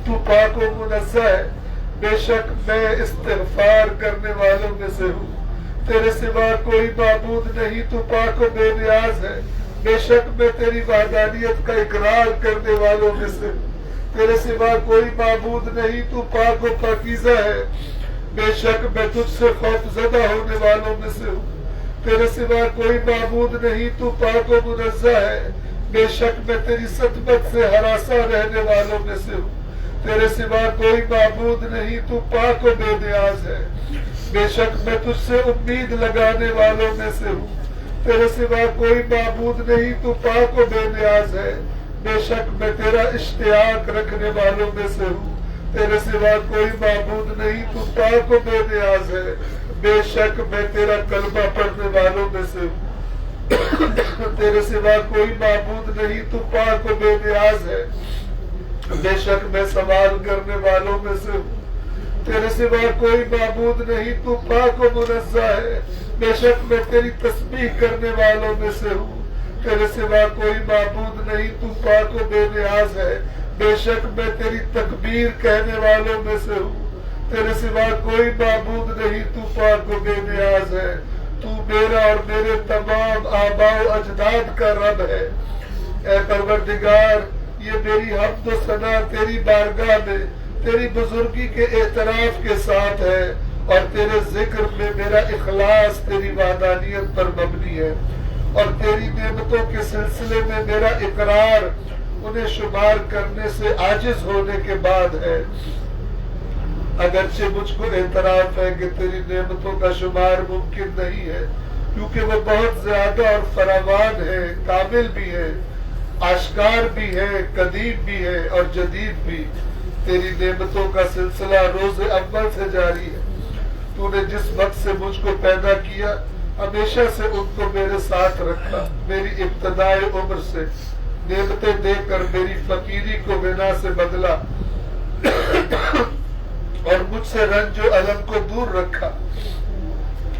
تو پاک و منزہ ہے، بے شک میں استغفار کرنے والوں میں سے ہوں۔ تیرے سوا کوئی معبود نہیں، تو پاک و بے نیاز ہے، بے شک میں تیری وحدانیت کا اقرار کرنے والوں میں سے ہوں۔ تیرے سوا کوئی معبود نہیں، تو پاک و پاکیزہ ہے، بے شک میں تجھ سے خوف زدہ ہونے والوں میں سے ہوں۔ تیرے سوا کوئی معبود نہیں، تو پاک و منزہ ہے، بے شک میں تیری صدمت سے ہراساں رہنے والوں میں سے ہوں۔ تیرے سوا کوئی معبود نہیں، تو پاک و بے نیاز ہے، بے شک میں تجھ سے امید لگانے والوں میں سے ہوں۔ تیرے سوا کوئی معبود نہیں، تو پاک و بے نیاز ہے، بے شک میں تیرا اشتیاق رکھنے والوں میں سے ہوں۔ تیرے سوا کوئی معبود نہیں، تو پاک و بے نیاز ہے، بے شک میں تیرا کلمہ پڑھنے والوں میں سے ہوں۔ تیرے سوا کوئی معبود نہیں، تو پاک و بے نیاز ہے، بے شک میں سوال کرنے والوں میں سے ہوں۔ تیرے سوا کوئی معبود نہیں، تو پاک و منزہ ہے، بے شک میں تیری تسبیح کرنے والوں میں سے ہوں۔ تیرے سوا کوئی معبود نہیں، تو پاک و بے نیاز ہے، بے شک میں تیری تکبیر کہنے والوں میں سے ہوں۔ تیرے سوا کوئی معبود نہیں، تو پاک و بے نیاز ہے، تو میرا اور میرے تمام آباء و اجداد کا رب ہے۔ اے پروردگار، یہ میری حمد و ثنا تیری بارگاہ میں تیری بزرگی کے اعتراف کے ساتھ ہے، اور تیرے ذکر میں میرا اخلاص تیری وحدانیت پر مبنی ہے، اور تیری نعمتوں کے سلسلے میں میرا اقرار انہیں شمار کرنے سے عاجز ہونے کے بعد ہے۔ اگرچہ مجھ کو اعتراف ہے کہ تیری نعمتوں کا شمار ممکن نہیں ہے، کیونکہ وہ بہت زیادہ اور فراوان ہے، کامل بھی ہے، آشکار بھی ہے، قدیم بھی ہے اور جدید بھی۔ تیری نعمتوں کا سلسلہ روز اول سے جاری ہے۔ تو نے جس وقت سے مجھ کو پیدا کیا ہمیشہ سے ان کو میرے ساتھ رکھا، میری ابتدائے عمر سے نعمتیں دے کر میری فقیری کو غنا سے بدلا، اور مجھ سے رنج و الم کو دور رکھا،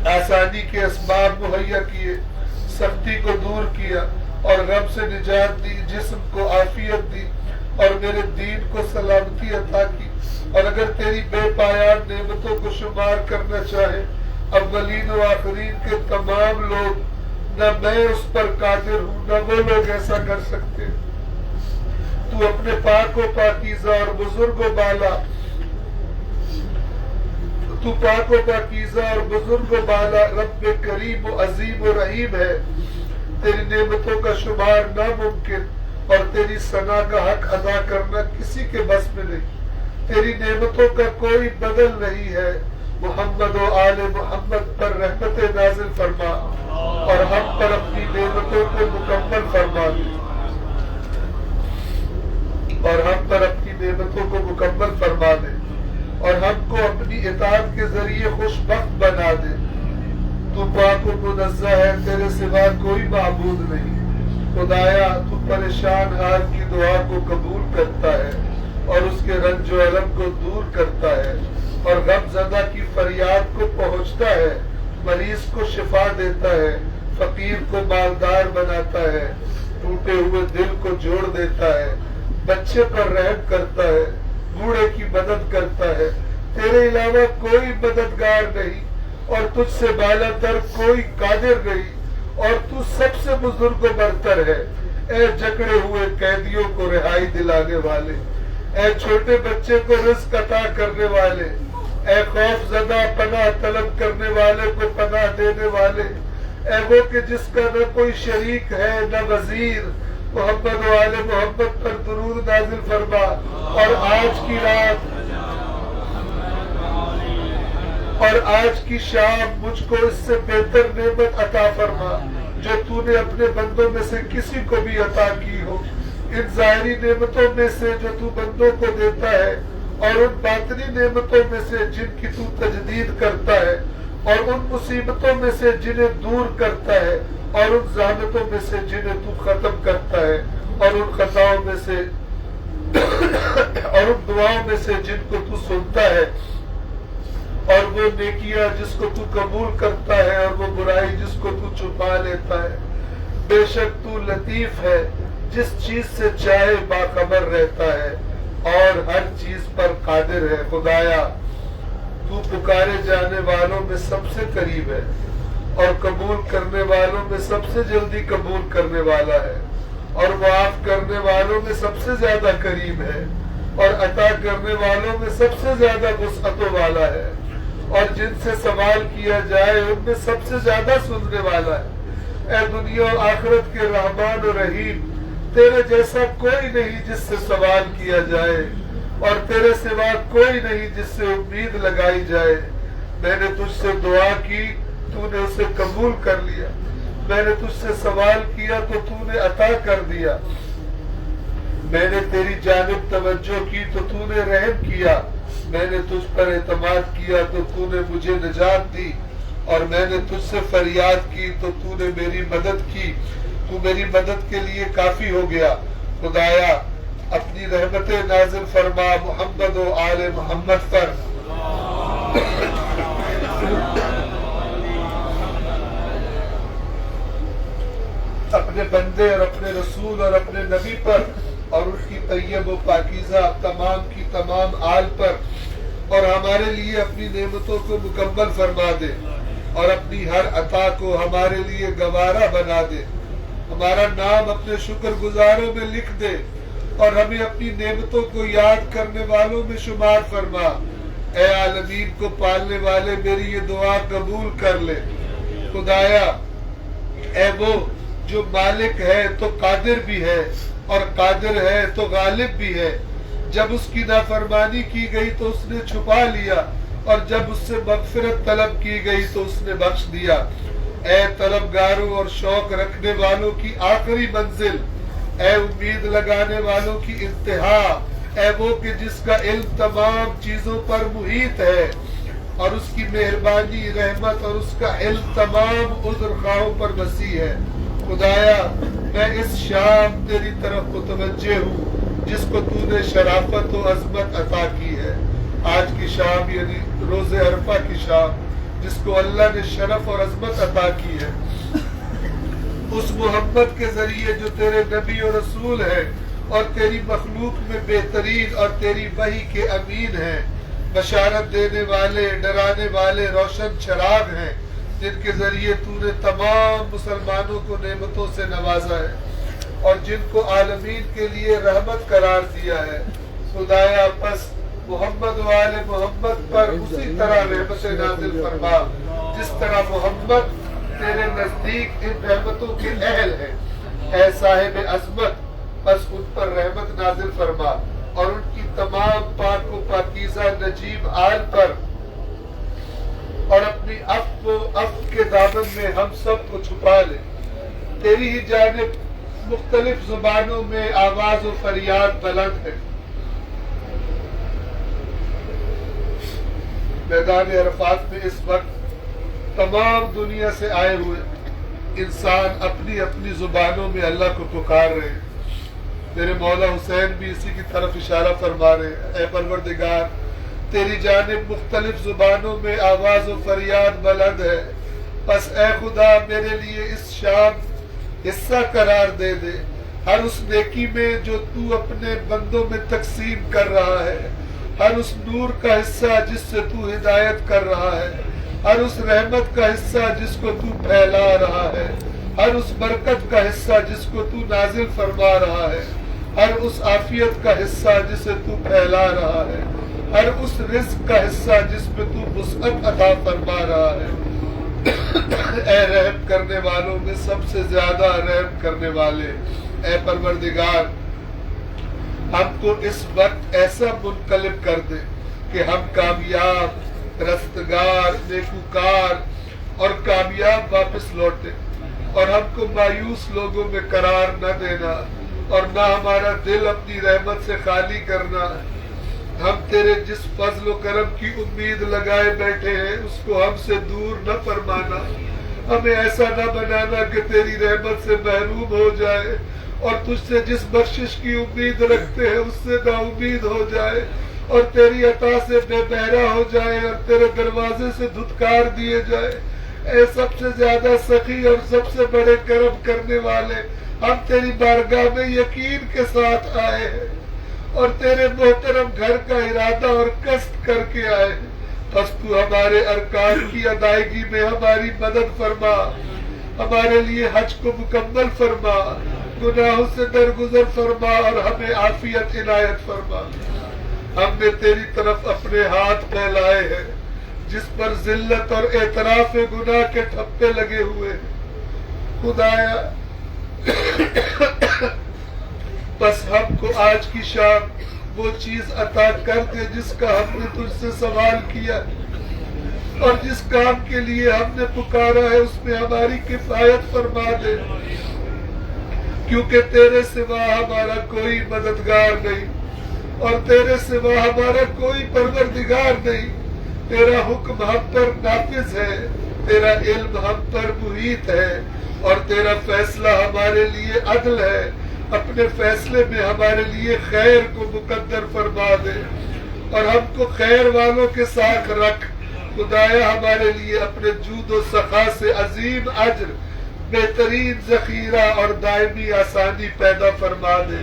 آسانی کے اسباب مہیا کیے، سختی کو دور کیا اور غم سے نجات دی، جسم کو عافیت دی اور میرے دین کو سلامتی عطا کی۔ اور اگر تیری بے پایان نعمتوں کو شمار کرنا چاہے اولین و آخرین کے تمام لوگ، نہ میں اس پر قادر ہوں نہ وہ لوگ ایسا کر سکتے۔ تو اپنے پاک و پاکیزہ اور بزرگ و بالا، تو پاک و پاکیزہ اور بزرگ و بالا رب کریم و عظیم و رحیم ہے۔ تیری نعمتوں کا شمار ناممکن اور تیری ثنا کا حق ادا کرنا کسی کے بس میں نہیں۔ تیری نعمتوں کا کوئی بدل نہیں ہے۔ محمد و آل محمد پر رحمت نازل فرما اور ہم پر اپنی نعمتوں کو مکمل فرما دے، اور ہم پر اپنی نعمتوں کو مکمل فرما دے، اور ہم کو اپنی اطاعت کے ذریعے خوش بخت بنا دے۔ تو پاک و منزہ ہے، تیرے سوا کوئی معبود نہیں۔ خدایا، تو پریشان حال کی دعا کو قبول کرتا ہے اور اس کے رنج و الم کو دور کرتا ہے، اور غم زدہ کی فریاد کو پہنچتا ہے، مریض کو شفا دیتا ہے، فقیر کو مالدار بناتا ہے، ٹوٹے ہوئے دل کو جوڑ دیتا ہے، بچے پر رحم کرتا ہے، بوڑھے کی مدد کرتا ہے۔ تیرے علاوہ کوئی مددگار نہیں، اور تجھ سے بالا تر کوئی قادر نہیں، اور تو سب سے بزرگ و برتر ہے۔ اے جکڑے ہوئے قیدیوں کو رہائی دلانے والے، اے چھوٹے بچے کو رزق عطا کرنے والے، اے خوف زدہ پناہ طلب کرنے والے کو پناہ دینے والے، اے وہ کہ جس کا نہ کوئی شریک ہے نہ وزیر، محمد و آل محمد پر درود نازل فرما، اور آج کی شام مجھ کو اس سے بہتر نعمت عطا فرما جو تو نے اپنے بندوں میں سے کسی کو بھی عطا کی ہو۔ ان ظاہری نعمتوں میں سے جو تو بندوں کو دیتا ہے، اور ان باطنی نعمتوں میں سے جن کی تو تجدید کرتا ہے، اور ان مصیبتوں میں سے جنہیں دور کرتا ہے، اور ان زحمتوں میں سے جنہیں تو ختم کرتا ہے، اور ان خطاؤں میں سے اور ان دعاؤں میں سے جن کو تو سنتا ہے، اور وہ نیکیاں جس کو تو قبول کرتا ہے، اور وہ برائی جس کو تو چھپا لیتا ہے۔ بے شک تو لطیف ہے، جس چیز سے چاہے باخبر رہتا ہے، اور ہر چیز پر قادر ہے۔ خدایا، تو پکارے جانے والوں میں سب سے قریب ہے، اور قبول کرنے والوں میں سب سے جلدی قبول کرنے والا ہے، اور معاف کرنے والوں میں سب سے زیادہ کریم ہے۔ اور عطا کرنے والوں میں سب سے زیادہ وسعتوں والا ہے، اور جن سے سوال کیا جائے ان میں سب سے زیادہ سننے والا ہے۔ اے دنیا و آخرت کے رحمان و رحیم، تیرے جیسا کوئی نہیں جس سے سوال کیا جائے، اور تیرے سوا کوئی نہیں جس سے امید لگائی جائے۔ میں نے تجھ سے دعا کی، تو نے اسے قبول کر لیا، میں نے تجھ سے سوال کیا تو تو نے عطا کر دیا، میں نے تیری جانب توجہ کی تو تو نے رحم کیا، میں نے تجھ پر اعتماد کیا تو تو نے مجھے نجات دی، اور میں نے تجھ سے فریاد کی تو تو نے میری مدد کی، تو میری مدد کے لیے کافی ہو گیا۔ خدایا اپنی رحمت نازل فرما محمد و آل محمد پر، اپنے بندے اور اپنے رسول اور اپنے نبی پر، اور ان کی طیب و پاکیزہ تمام کی تمام آل پر، اور ہمارے لیے اپنی نعمتوں کو مکمل فرما دے، اور اپنی ہر عطا کو ہمارے لیے گوارا بنا دے، ہمارا نام اپنے شکر گزاروں میں لکھ دے، اور ہمیں اپنی نعمتوں کو یاد کرنے والوں میں شمار فرما۔ اے عالمین کو پالنے والے میری یہ دعا قبول کر لے۔ خدایا اے وہ جو مالک ہے تو قادر بھی ہے، اور قادر ہے تو غالب بھی ہے، جب اس کی نافرمانی کی گئی تو اس نے چھپا لیا، اور جب اس سے مغفرت طلب کی گئی تو اس نے بخش دیا۔ اے طلبگاروں اور شوق رکھنے والوں کی آخری منزل، اے امید لگانے والوں کی انتہا، اے وہ کہ جس کا علم تمام چیزوں پر محیط ہے، اور اس کی مہربانی رحمت اور اس کا علم تمام عذر خواہوں پر وسیع ہے۔ خدایا میں اس شام تیری طرف متوجہ ہوں جس کو تو نے شرافت و عظمت عطا کی ہے۔ آج کی شام یعنی روز عرفہ کی شام جس کو اللہ نے شرف اور عظمت عطا کی ہے، اس محمد کے ذریعے جو تیرے نبی اور رسول ہے، اور تیری مخلوق میں بہترین اور تیری وحی کے امین ہیں، بشارت دینے والے، ڈرانے والے روشن چراغ ہیں، جن کے ذریعے تو نے تمام مسلمانوں کو نعمتوں سے نوازا ہے، اور جن کو عالمین کے لیے رحمت قرار دیا ہے۔ خدایا پس محمد و آل محمد پر اسی طرح رحمت نازل فرما جس طرح محمد تیرے نزدیک ان رحمتوں کے اہل ہیں۔ اے صاحب عظمت بس ان پر رحمت نازل فرما، اور ان کی تمام پاک و پاکیزہ نجیب آل پر، اور اپنی عفو کے دامن میں ہم سب کو چھپا لے۔ تیری ہی جانب مختلف زبانوں میں آواز و فریاد بلند ہے۔ میدان عرفات میں اس وقت تمام دنیا سے آئے ہوئے انسان اپنی اپنی زبانوں میں اللہ کو پکار رہے ہیں۔ میرے مولا حسین بھی اسی کی طرف اشارہ فرما رہے ہیں۔ اے پروردگار تیری جانب مختلف زبانوں میں آواز و فریاد بلند ہے، بس اے خدا میرے لیے اس شام حصہ قرار دے دے، ہر اس نیکی میں جو تو اپنے بندوں میں تقسیم کر رہا ہے، ہر اس نور کا حصہ جس سے تو ہدایت کر رہا ہے، ہر اس رحمت کا حصہ جس کو تو پھیلا رہا ہے، ہر اس برکت کا حصہ جس کو تو نازل فرما رہا ہے، ہر اس عافیت کا حصہ جسے تو پھیلا رہا ہے، ہر اس رزق کا حصہ جس پہ تو وسعت عطا فرما رہا ہے۔ اے رحم کرنے والوں میں سب سے زیادہ رحم کرنے والے، اے پروردگار ہم کو اس وقت ایسا منقلب کر دے کہ ہم کامیاب، رستگار، نیکوکار اور کامیاب واپس لوٹے، اور ہم کو مایوس لوگوں میں قرار نہ دینا، اور نہ ہمارا دل اپنی رحمت سے خالی کرنا۔ ہم تیرے جس فضل و کرم کی امید لگائے بیٹھے ہیں اس کو ہم سے دور نہ فرمانا، ہمیں ایسا نہ بنانا کہ تیری رحمت سے محروم ہو جائے، اور تجھ سے جس بخشش کی امید رکھتے ہیں اس سے نا امید ہو جائے، اور تیری عطا سے بے بہرا ہو جائے، اور تیرے دروازے سے دھتکار دیے جائے۔ اے سب سے زیادہ سخی اور سب سے بڑے کرم کرنے والے، ہم تیری بارگاہ میں یقین کے ساتھ آئے ہیں، اور تیرے محترم گھر کا ارادہ اور قصد کر کے آئے ہیں، بس تو ہمارے ارکان کی ادائیگی میں ہماری مدد فرما، ہمارے لیے حج کو مکمل فرما، گناہوں سے درگزر فرما، اور ہمیں عافیت عنایت فرما۔ ہم نے تیری طرف اپنے ہاتھ پھیلائے ہیں جس پر ذلت اور اعتراف گناہ کے ٹھپے لگے ہوئے ہیں. خدایا بس ہم کو آج کی شام وہ چیز عطا کر دے جس کا ہم نے تجھ سے سوال کیا اور جس کام کے لیے ہم نے پکارا ہے اس میں ہماری کفایت فرما دے، کیونکہ تیرے سوا ہمارا کوئی مددگار نہیں اور تیرے سوا ہمارا کوئی پروردگار نہیں. تیرا حکم ہم پر نافذ ہے، تیرا علم ہم پر محیط ہے اور تیرا فیصلہ ہمارے لیے عدل ہے. اپنے فیصلے میں ہمارے لیے خیر کو مقدر فرما دے اور ہم کو خیر والوں کے ساتھ رکھ. خدایا ہمارے لیے اپنے جود و سخا سے عظیم اجر، بہترین ذخیرہ اور دائمی آسانی پیدا فرما دے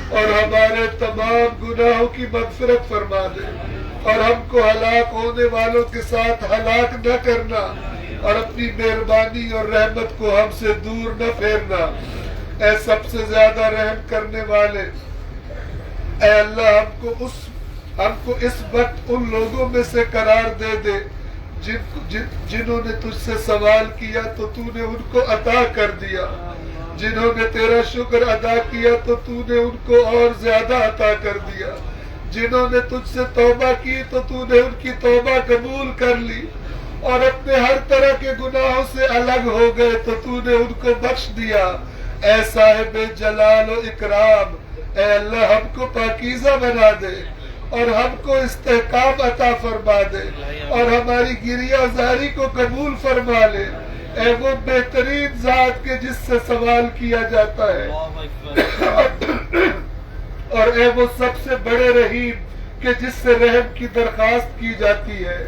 اور ہمارے تمام گناہوں کی مغفرت فرما دے اور ہم کو ہلاک ہونے والوں کے ساتھ ہلاک نہ کرنا اور اپنی مہربانی اور رحمت کو ہم سے دور نہ پھیرنا. اے سب سے زیادہ رحم کرنے والے، اے اللہ ہم کو اس وقت ان لوگوں میں سے قرار دے دے جنہوں نے تجھ سے سوال کیا تو تو نے ان کو عطا کر دیا، جنہوں نے تیرا شکر ادا کیا تو تو نے ان کو اور زیادہ عطا کر دیا، جنہوں نے تجھ سے توبہ کی تو تو نے ان کی توبہ قبول کر لی اور اپنے ہر طرح کے گناہوں سے الگ ہو گئے تو تو نے ان کو بخش دیا. اے صاحب جلال و اکرام، اے اللہ ہم کو پاکیزہ بنا دے اور ہم کو استحکام عطا فرما دے اور ہماری گریہ زاری کو قبول فرما لے. اے وہ بہترین ذات کے جس سے سوال کیا جاتا ہے اور اے وہ سب سے بڑے رحیم کہ جس سے رحم کی درخواست کی جاتی ہے.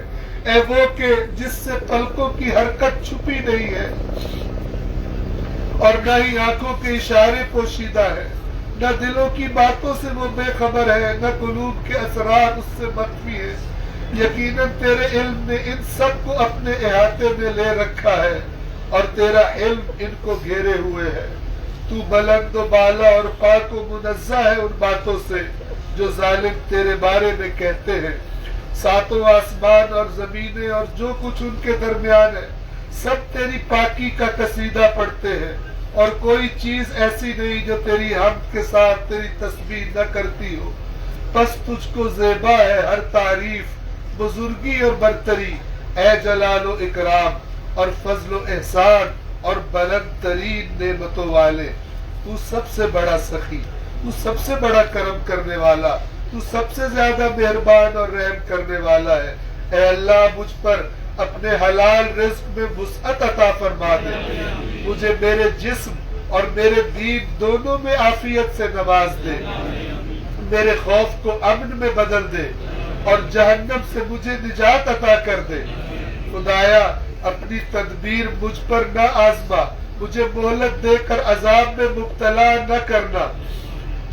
اے وہ کہ جس سے پلکوں کی حرکت چھپی نہیں ہے اور نہ ہی آنکھوں کے اشارے پوشیدہ ہے، نہ دلوں کی باتوں سے وہ بے خبر ہے، نہ قلوب کے اثرات اس سے مخفی ہے. یقیناً تیرے علم نے ان سب کو اپنے احاطے میں لے رکھا ہے اور تیرا علم ان کو گھیرے ہوئے ہے. تو بلند و بالا اور پاک و منزہ ہے ان باتوں سے جو ظالم تیرے بارے میں کہتے ہیں. ساتوں آسمان اور زمینیں اور جو کچھ ان کے درمیان ہے سب تیری پاکی کا قصیدہ پڑھتے ہیں اور کوئی چیز ایسی نہیں جو تیری حمد کے ساتھ تیری تسبیح نہ کرتی ہو. پس تجھ کو زیبا ہے ہر تعریف، بزرگی اور برتری، اے جلال و اکرام اور فضل و احسان اور بلند ترین نعمتوں والے. تو سب سے بڑا سخی، تو سب سے بڑا کرم کرنے والا، تو سب سے زیادہ مہربان اور رحم کرنے والا ہے. اے اللہ مجھ پر اپنے حلال رزق میں وسعت عطا فرما دے. مجھے میرے جسم اور میرے دین دونوں میں عافیت سے نواز دے. میرے خوف کو امن میں بدل دے اور جہنم سے مجھے نجات عطا کر دے. خدایا اپنی تدبیر مجھ پر نہ آزما، مجھے مہلت دے کر عذاب میں مبتلا نہ کرنا.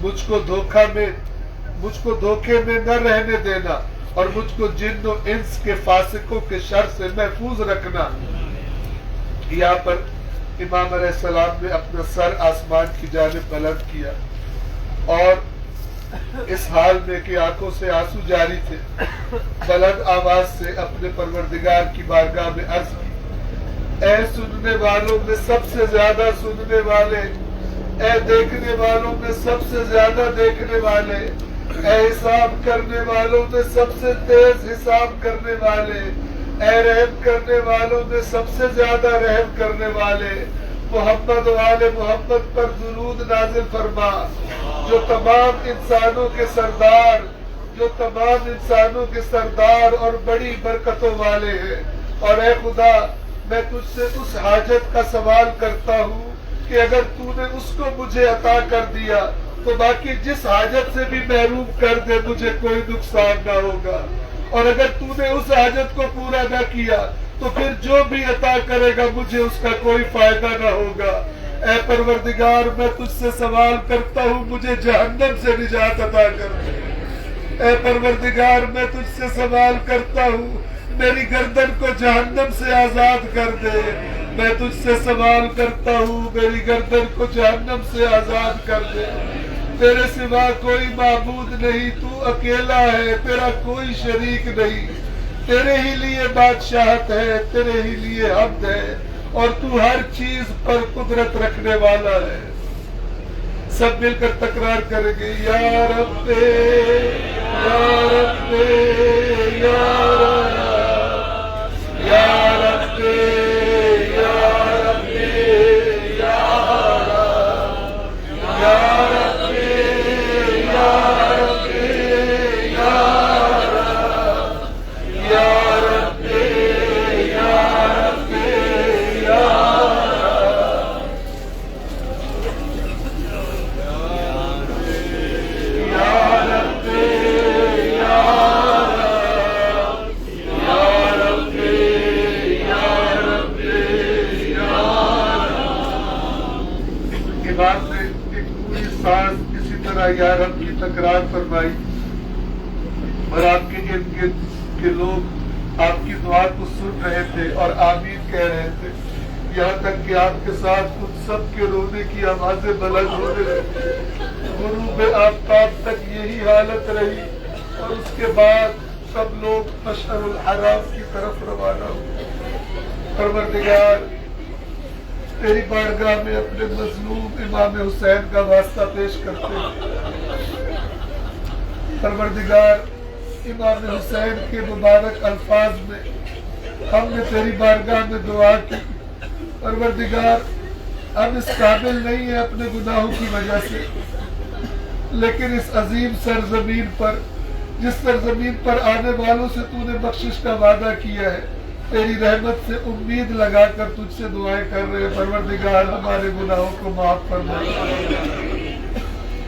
مجھ کو دھوکے میں نہ رہنے دینا اور مجھ کو جن و انس کے فاسقوں کے شر سے محفوظ رکھنا. یہاں پر امام علیہ السلام نے اپنا سر آسمان کی جانب بلند کیا اور اس حال میں کہ آنکھوں سے آنسو جاری تھے بلند آواز سے اپنے پروردگار کی بارگاہ میں عرض کی، اے سننے والوں میں سب سے زیادہ سننے والے، اے دیکھنے والوں میں سب سے زیادہ دیکھنے والے، اے حساب کرنے والوں میں سب سے تیز حساب کرنے والے، اے رحم کرنے والوں میں سب سے زیادہ رحم کرنے والے، محمد و آل محمد پر درود نازل فرما جو تمام انسانوں کے سردار اور بڑی برکتوں والے ہیں. اور اے خدا میں تجھ سے اس حاجت کا سوال کرتا ہوں کہ اگر تو نے اس کو مجھے عطا کر دیا تو باقی جس حاجت سے بھی محروم کر دے مجھے کوئی نقصان نہ ہوگا، اور اگر تو نے اس حاجت کو پورا نہ کیا تو پھر جو بھی عطا کرے گا مجھے اس کا کوئی فائدہ نہ ہوگا. اے پروردگار میں تجھ سے سوال کرتا ہوں مجھے جہنم سے نجات عطا کر دے. اے پروردگار میں تجھ سے سوال کرتا ہوں میری گردن کو جہنم سے آزاد کر دے. میں تجھ سے سوال کرتا ہوں میری گردن کو جہنم سے آزاد کر دے. تیرے سوا کوئی معبود نہیں، تو اکیلا ہے، تیرا کوئی شریک نہیں، تیرے ہی لیے بادشاہت ہے، تیرے ہی لیے حمد ہے، اور تو ہر چیز پر قدرت رکھنے والا ہے۔ سب مل کر تکرار کریں گے، یا رب یا رب یا رب یا رب یا رب یا رب یا رب یا رب یا رب یا رب یا رب یا اسی طرح یا رب کی تکرار فرمائی، اور آپ کے ارد گرد کے لوگ آپ کی دعا کو سن رہے تھے اور آمین کہہ رہے تھے، یہاں تک کہ آپ کے ساتھ ان سب کے رونے کی آوازیں بلند ہونے لگی۔ غروب آفتاب تک یہی حالت رہی، اور اس کے بعد سب لوگ مشعر الحرام کی طرف روانہ ہوئے۔ پروردگار، تیری بارگاہ میں اپنے مظلوم امام حسین کا واسطہ پیش کرتے ہیں۔ پروردگار، امام حسین کے مبارک الفاظ میں ہم نے تیری بارگاہ میں دعا کی۔ پروردگار، ہم اس قابل نہیں ہیں اپنے گناہوں کی وجہ سے، لیکن اس عظیم سرزمین پر، جس سرزمین پر آنے والوں سے تو نے بخشش کا وعدہ کیا ہے، تیری رحمت سے امید لگا کر تجھ سے دعائیں کر رہے ہیں۔ پروردگار، ہمارے گناہوں کو معاف فرما۔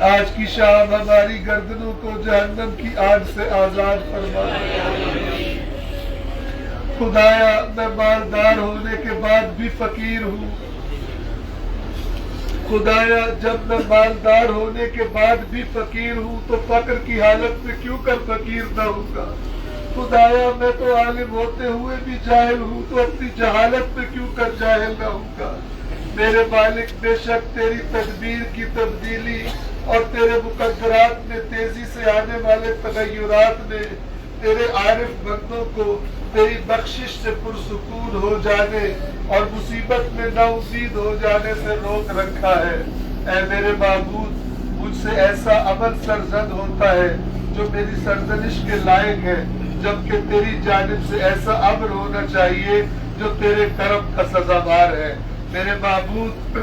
آج کی شام ہماری گردنوں کو جہنم کی آگ سے آزاد فرما۔ خدایا، میں مالدار ہونے کے بعد بھی فقیر ہوں۔ خدایا، جب میں مالدار ہونے کے بعد بھی فقیر ہوں تو فقر کی حالت میں کیوں کر فقیر نہ ہوں گا؟ خدایا، میں تو عالم ہوتے ہوئے بھی جاہل ہوں تو اپنی جہالت میں کیوں کر جاہل نہ ہوں گا؟ میرے مالک، بے شک تیری تدبیر کی تبدیلی اور تیرے مقدرات میں تیزی سے آنے والے تغیرات نے تیرے عارف بندوں کو تیری بخشش سے پرسکون ہو جانے اور مصیبت میں نا امید ہو جانے سے روک رکھا ہے۔ اے میرے معبود، مجھ سے ایسا عمل سرزد ہوتا ہے جو میری سرزنش کے لائق ہے، جبکہ تیری جانب سے ایسا امر ہونا چاہیے جو تیرے کرم کا سزاوار ہے۔ میرے معبود،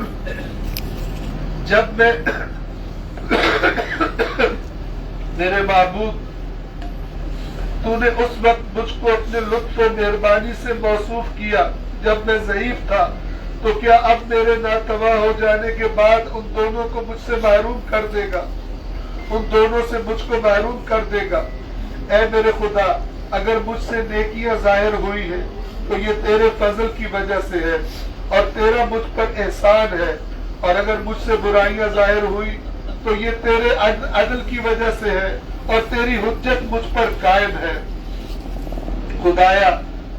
میرے معبود، تو نے اس وقت مجھ کو اپنے لطف و مہربانی سے موصوف کیا جب میں ضعیف تھا، تو کیا اب میرے ناتواں ہو جانے کے بعد ان دونوں کو مجھ سے محروم کر دے گا؟ ان دونوں سے مجھ کو محروم کر دے گا؟ اے میرے خدا، اگر مجھ سے نیکیاں ظاہر ہوئی ہیں تو یہ تیرے فضل کی وجہ سے ہے اور تیرا مجھ پر احسان ہے، اور اگر مجھ سے برائیاں ظاہر ہوئی تو یہ تیرے عدل کی وجہ سے ہے اور تیری حجت مجھ پر قائم ہے۔ خدایا،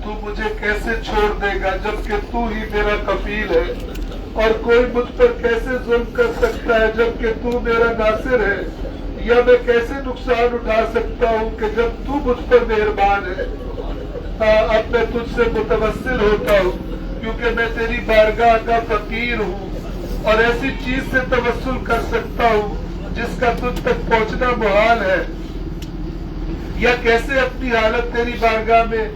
تو مجھے کیسے چھوڑ دے گا جبکہ تو ہی میرا کفیل ہے، اور کوئی مجھ پر کیسے ظلم کر سکتا ہے جبکہ تو میرا ناصر ہے؟ یا میں کیسے نقصان اٹھا سکتا ہوں کہ جب تو مجھ پر مہربان ہے؟ ہاں، اب میں تجھ سے متوسل ہوتا ہوں کیونکہ میں تیری بارگاہ کا فقیر ہوں، اور ایسی چیز سے توسل کر سکتا ہوں جس کا تجھ تک پہنچنا محال ہے۔ یا کیسے اپنی حالت تیری بارگاہ میں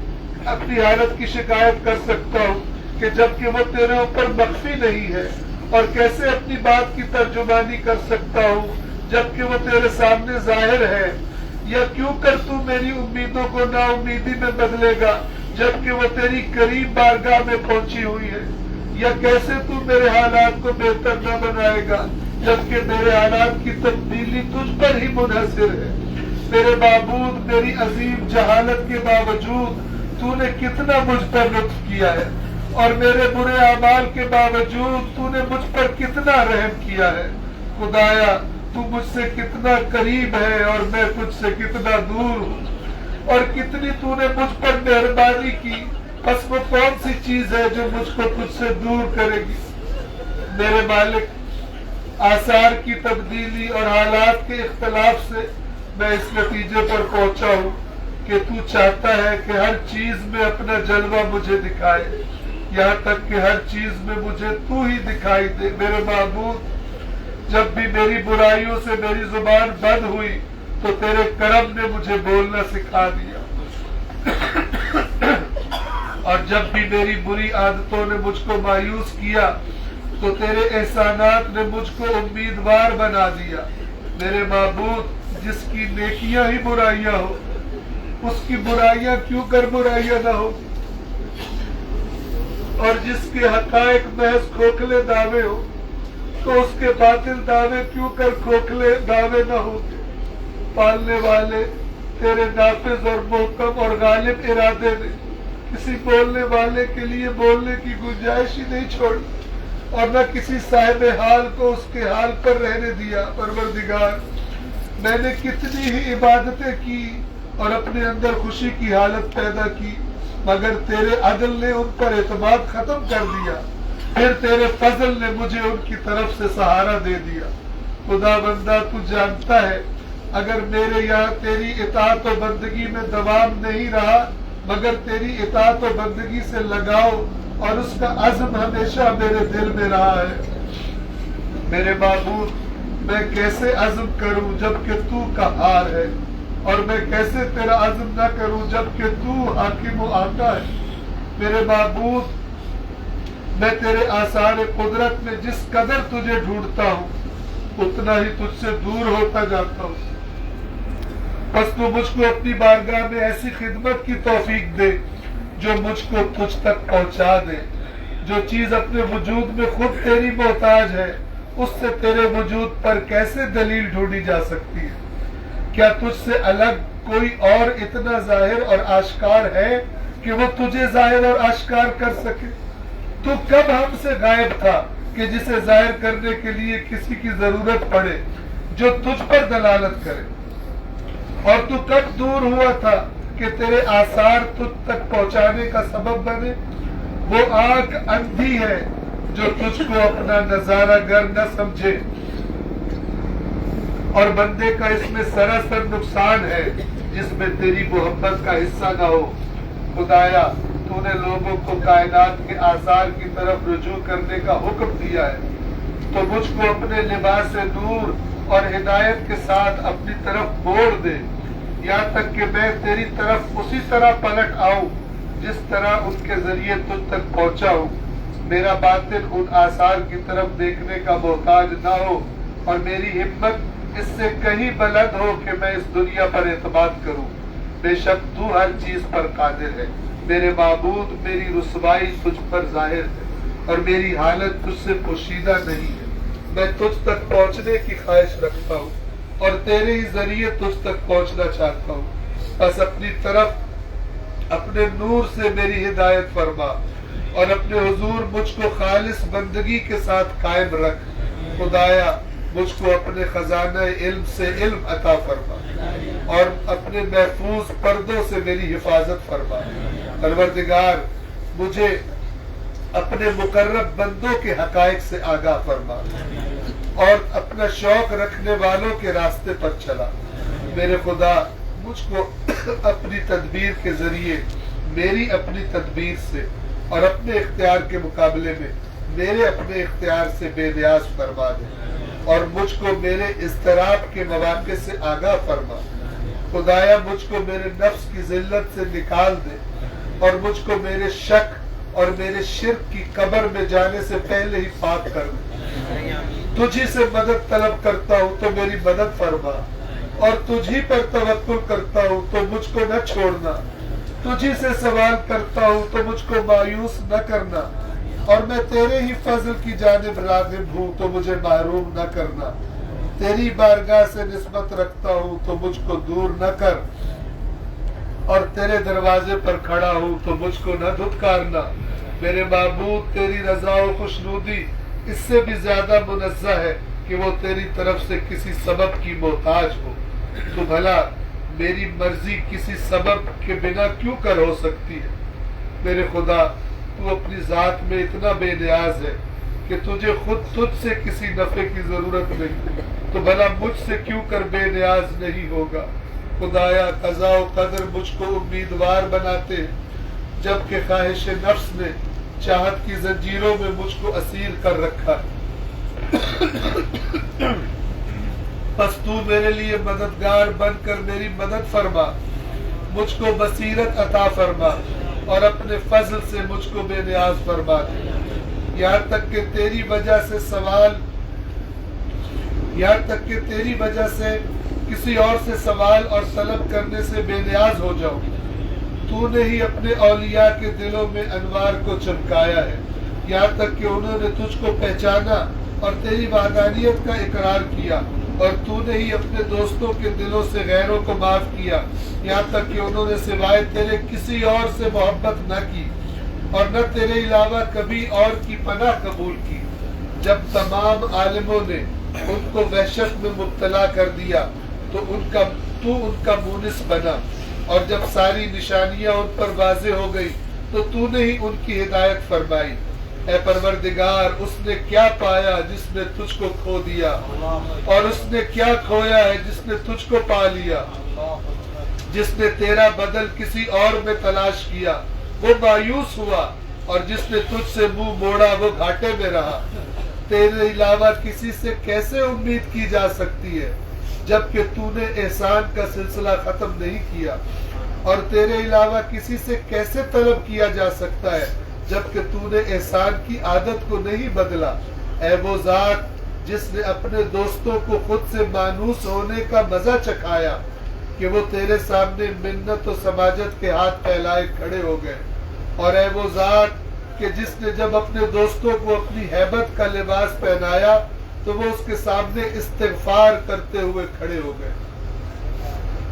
اپنی حالت کی شکایت کر سکتا ہوں کہ جبکہ وہ تیرے اوپر مخفی نہیں ہے، اور کیسے اپنی بات کی ترجمانی کر سکتا ہوں جبکہ وہ تیرے سامنے ظاہر ہے؟ یا کیوں کر تو میری امیدوں کو نا امیدی میں بدلے گا جبکہ وہ تیری قریب بارگاہ میں پہنچی ہوئی ہے؟ یا کیسے تو میرے حالات کو بہتر نہ بنائے گا جبکہ میرے حالات کی تبدیلی تجھ پر ہی منحصر ہے؟ میرے معبود، میری عظیم جہالت کے باوجود تو نے کتنا مجھ پر لطف کیا ہے، اور میرے برے اعمال کے باوجود تو نے مجھ پر کتنا رحم کیا ہے۔ خدایا، تو مجھ سے کتنا قریب ہے اور میں تجھ سے کتنا دور ہوں، اور کتنی تو نے مجھ پر مہربانی کی، بس وہ کون سی چیز ہے جو مجھ کو تجھ سے دور کرے گی؟ میرے مالک، آثار کی تبدیلی اور حالات کے اختلاف سے میں اس نتیجے پر پہنچا ہوں کہ تو چاہتا ہے کہ ہر چیز میں اپنا جلوہ مجھے دکھائے، یہاں تک کہ ہر چیز میں مجھے تو ہی دکھائی دے۔ میرے معبود، جب بھی میری برائیوں سے میری زبان بند ہوئی تو تیرے کرم نے مجھے بولنا سکھا دیا، اور جب بھی میری بری عادتوں نے مجھ کو مایوس کیا تو تیرے احسانات نے مجھ کو امیدوار بنا دیا۔ میرے معبود، جس کی نیکیاں ہی برائیاں ہو، اس کی برائیاں کیوں کر برائیاں نہ ہو، اور جس کے حقائق محض کھوکھلے دعوے ہو تو اس کے باطل دعوے کیوں کر کھوکھلے دعوے نہ ہو۔ پالنے والے تیرے نافذ اور محکم اور غالب ارادے نے کسی بولنے والے کے لیے بولنے کی گنجائش ہی نہیں چھوڑی، اور نہ کسی صاحب حال کو اس کے حال پر رہنے دیا۔ پروردگار، میں نے کتنی ہی عبادتیں کی اور اپنے اندر خوشی کی حالت پیدا کی، مگر تیرے عدل نے ان پر اعتماد ختم کر دیا، پھر تیرے فضل نے مجھے ان کی طرف سے سہارا دے دیا۔ خدا بندہ، تو جانتا ہے اگر میرے یہاں تیری اطاعت و بندگی میں دوام نہیں رہا، مگر تیری اطاعت و بندگی سے لگاؤ اور اس کا عزم ہمیشہ میرے دل میں رہا ہے۔ میرے معبود، میں کیسے عزم کروں جبکہ تو قہار ہے، اور میں کیسے تیرا عزم نہ کروں جبکہ تو حاکم و آقا ہے۔ میرے معبود، میں تیرے آثار قدرت میں جس قدر تجھے ڈھونڈتا ہوں اتنا ہی تجھ سے دور ہوتا جاتا ہوں، بس تو مجھ کو اپنی بارگاہ میں ایسی خدمت کی توفیق دے جو مجھ کو تجھ تک پہنچا دے۔ جو چیز اپنے وجود میں خود تیری محتاج ہے، اس سے تیرے وجود پر کیسے دلیل ڈھونڈی جا سکتی ہے؟ کیا تجھ سے الگ کوئی اور اتنا ظاہر اور آشکار ہے کہ وہ تجھے ظاہر اور آشکار کر سکے؟ تو کب ہم سے غائب تھا کہ جسے ظاہر کرنے کے لیے کسی کی ضرورت پڑے جو تجھ پر دلالت کرے؟ اور تو کب دور ہوا تھا کہ تیرے آثار تجھ تک پہنچانے کا سبب بنے؟ وہ آنکھ اندھی ہے جو تجھ کو اپنا نظارہ گر نہ سمجھے، اور بندے کا اس میں سراسر نقصان ہے جس میں تیری محبت کا حصہ نہ ہو۔ خدایا، تو نے لوگوں کو کائنات کے آثار کی طرف رجوع کرنے کا حکم دیا ہے، تو مجھ کو اپنے لباس نور اور ہدایت کے ساتھ اپنی طرف موڑ دے، یہاں تک کہ میں تیری طرف اسی طرح پلٹ آؤں جس طرح ان کے ذریعے تجھ تک پہنچا ہوں۔ میرا باطن ان آثار کی طرف دیکھنے کا محتاج نہ ہو، اور میری ہمت اس سے کہیں بلند ہو کہ میں اس دنیا پر اعتماد کروں۔ بے شک تو ہر چیز پر قادر ہے۔ میرے معبود، میری رسوائی تجھ پر ظاہر ہے اور میری حالت تجھ سے پوشیدہ نہیں ہے۔ میں تجھ تک پہنچنے کی خواہش رکھتا ہوں اور تیرے ہی ذریعے تجھ تک پہنچنا چاہتا ہوں، بس اپنی طرف اپنے نور سے میری ہدایت فرما اور اپنے حضور مجھ کو خالص بندگی کے ساتھ قائم رکھ۔ خدایا، مجھ کو اپنے خزانہ علم سے علم عطا فرما اور اپنے محفوظ پردوں سے میری حفاظت فرما۔ پروردگار، مجھے اپنے مقرب بندوں کے حقائق سے آگاہ فرما اور اپنا شوق رکھنے والوں کے راستے پر چلا۔ میرے خدا، مجھ کو اپنی تدبیر کے ذریعے میری اپنی تدبیر سے اور اپنے اختیار کے مقابلے میں میرے اپنے اختیار سے بے نیاز فرما دے، اور مجھ کو میرے اضطراب کے مواقع سے آگاہ فرما۔ خدایا، مجھ کو میرے نفس کی ذلت سے نکال دے اور مجھ کو میرے شک اور میرے شرک کی قبر میں جانے سے پہلے ہی پاک کر دے۔ تجھی سے مدد طلب کرتا ہوں تو میری مدد فرما، اور تجھی پر توکل کرتا ہوں تو مجھ کو نہ چھوڑنا۔ تجھی سے سوال کرتا ہوں تو مجھ کو مایوس نہ کرنا، اور میں تیرے ہی فضل کی جانب راغب ہوں تو مجھے محروم نہ کرنا۔ تیری بارگاہ سے نسبت رکھتا ہوں تو مجھ کو دور نہ کر، اور تیرے دروازے پر کھڑا ہوں تو مجھ کو نہ دھتکارنا۔ میرے معبود، تیری رضا و خوشنودی اس سے بھی زیادہ منزہ ہے کہ وہ تیری طرف سے کسی سبب کی محتاج ہو۔ تو بھلا میری مرضی کسی سبب کے بنا کیوں کر ہو سکتی ہے؟ میرے خدا، تو اپنی ذات میں اتنا بے نیاز ہے کہ تجھے خود تجھ سے کسی نفع کی ضرورت نہیں، تو بھلا مجھ سے کیوں کر بے نیاز نہیں ہوگا؟ خدایا قضاء و قدر مجھ کو امیدوار بناتے جبکہ خواہش نفس نے چاہت کی زنجیروں میں مجھ کو اسیر کر رکھا۔ پس تو میرے لیے مددگار بن کر میری مدد فرما، مجھ کو بصیرت عطا فرما اور اپنے فضل سے مجھ کو بے نیاز فرما دے، یہاں تک کہ تیری وجہ سے کسی اور سے سوال اور طلب کرنے سے بے نیاز ہو جاؤں۔ تو نے ہی اپنے اولیاء کے دلوں میں انوار کو چمکایا ہے، یہاں تک کہ انہوں نے تجھ کو پہچانا اور تیری وحدانیت کا اقرار کیا، اور تو نے ہی اپنے دوستوں کے دلوں سے غیروں کو معاف کیا، یہاں تک کہ انہوں نے سوائے تیرے کسی اور سے محبت نہ کی اور نہ تیرے علاوہ کبھی اور کی پناہ قبول کی۔ جب تمام عالموں نے ان کو وحشت میں مبتلا کر دیا تو ان کا مونس بنا، اور جب ساری نشانیاں ان پر واضح ہو گئی تو نے ہی ان کی ہدایت فرمائی۔ اے پروردگار، اس نے کیا پایا جس نے تجھ کو کھو دیا، اور اس نے کیا کھویا ہے جس نے تجھ کو پا لیا؟ جس نے تیرا بدل کسی اور میں تلاش کیا وہ مایوس ہوا، اور جس نے تجھ سے منہ موڑا وہ گھاٹے میں رہا۔ تیرے علاوہ کسی سے کیسے امید کی جا سکتی ہے جبکہ تو نے احسان کا سلسلہ ختم نہیں کیا، اور تیرے علاوہ کسی سے کیسے طلب کیا جا سکتا ہے جبکہ تو نے احسان کی عادت کو نہیں بدلا۔ اے وہ ذات جس نے اپنے دوستوں کو خود سے مانوس ہونے کا مزہ چکھایا کہ وہ تیرے سامنے منت و سماجت کے ہاتھ پھیلائے کھڑے ہو گئے، اور اے وہ ذات کہ جس نے جب اپنے دوستوں کو اپنی ہیبت کا لباس پہنایا تو وہ اس کے سامنے استغفار کرتے ہوئے کھڑے ہو گئے۔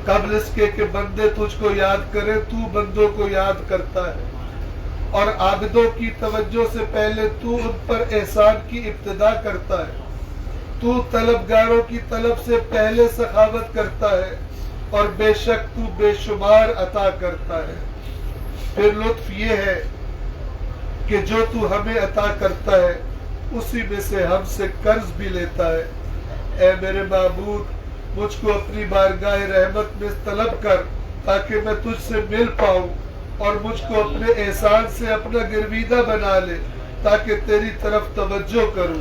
قبل اس کے کہ بندے تجھ کو یاد کرے تو بندوں کو یاد کرتا ہے، اور عابدوں کی توجہ سے پہلے تو ان پر احسان کی ابتدا کرتا ہے۔ تو طلبگاروں کی طلب سے پہلے سخاوت کرتا ہے، اور بے شک تو بے شمار عطا کرتا ہے۔ پھر لطف یہ ہے کہ جو تو ہمیں عطا کرتا ہے اسی میں سے ہم سے قرض بھی لیتا ہے۔ اے میرے معبود، مجھ کو اپنی بارگاہ رحمت میں طلب کر تاکہ میں تجھ سے مل پاؤں، اور مجھ کو اپنے احسان سے اپنا گرویدہ بنا لے تاکہ تیری طرف توجہ کروں۔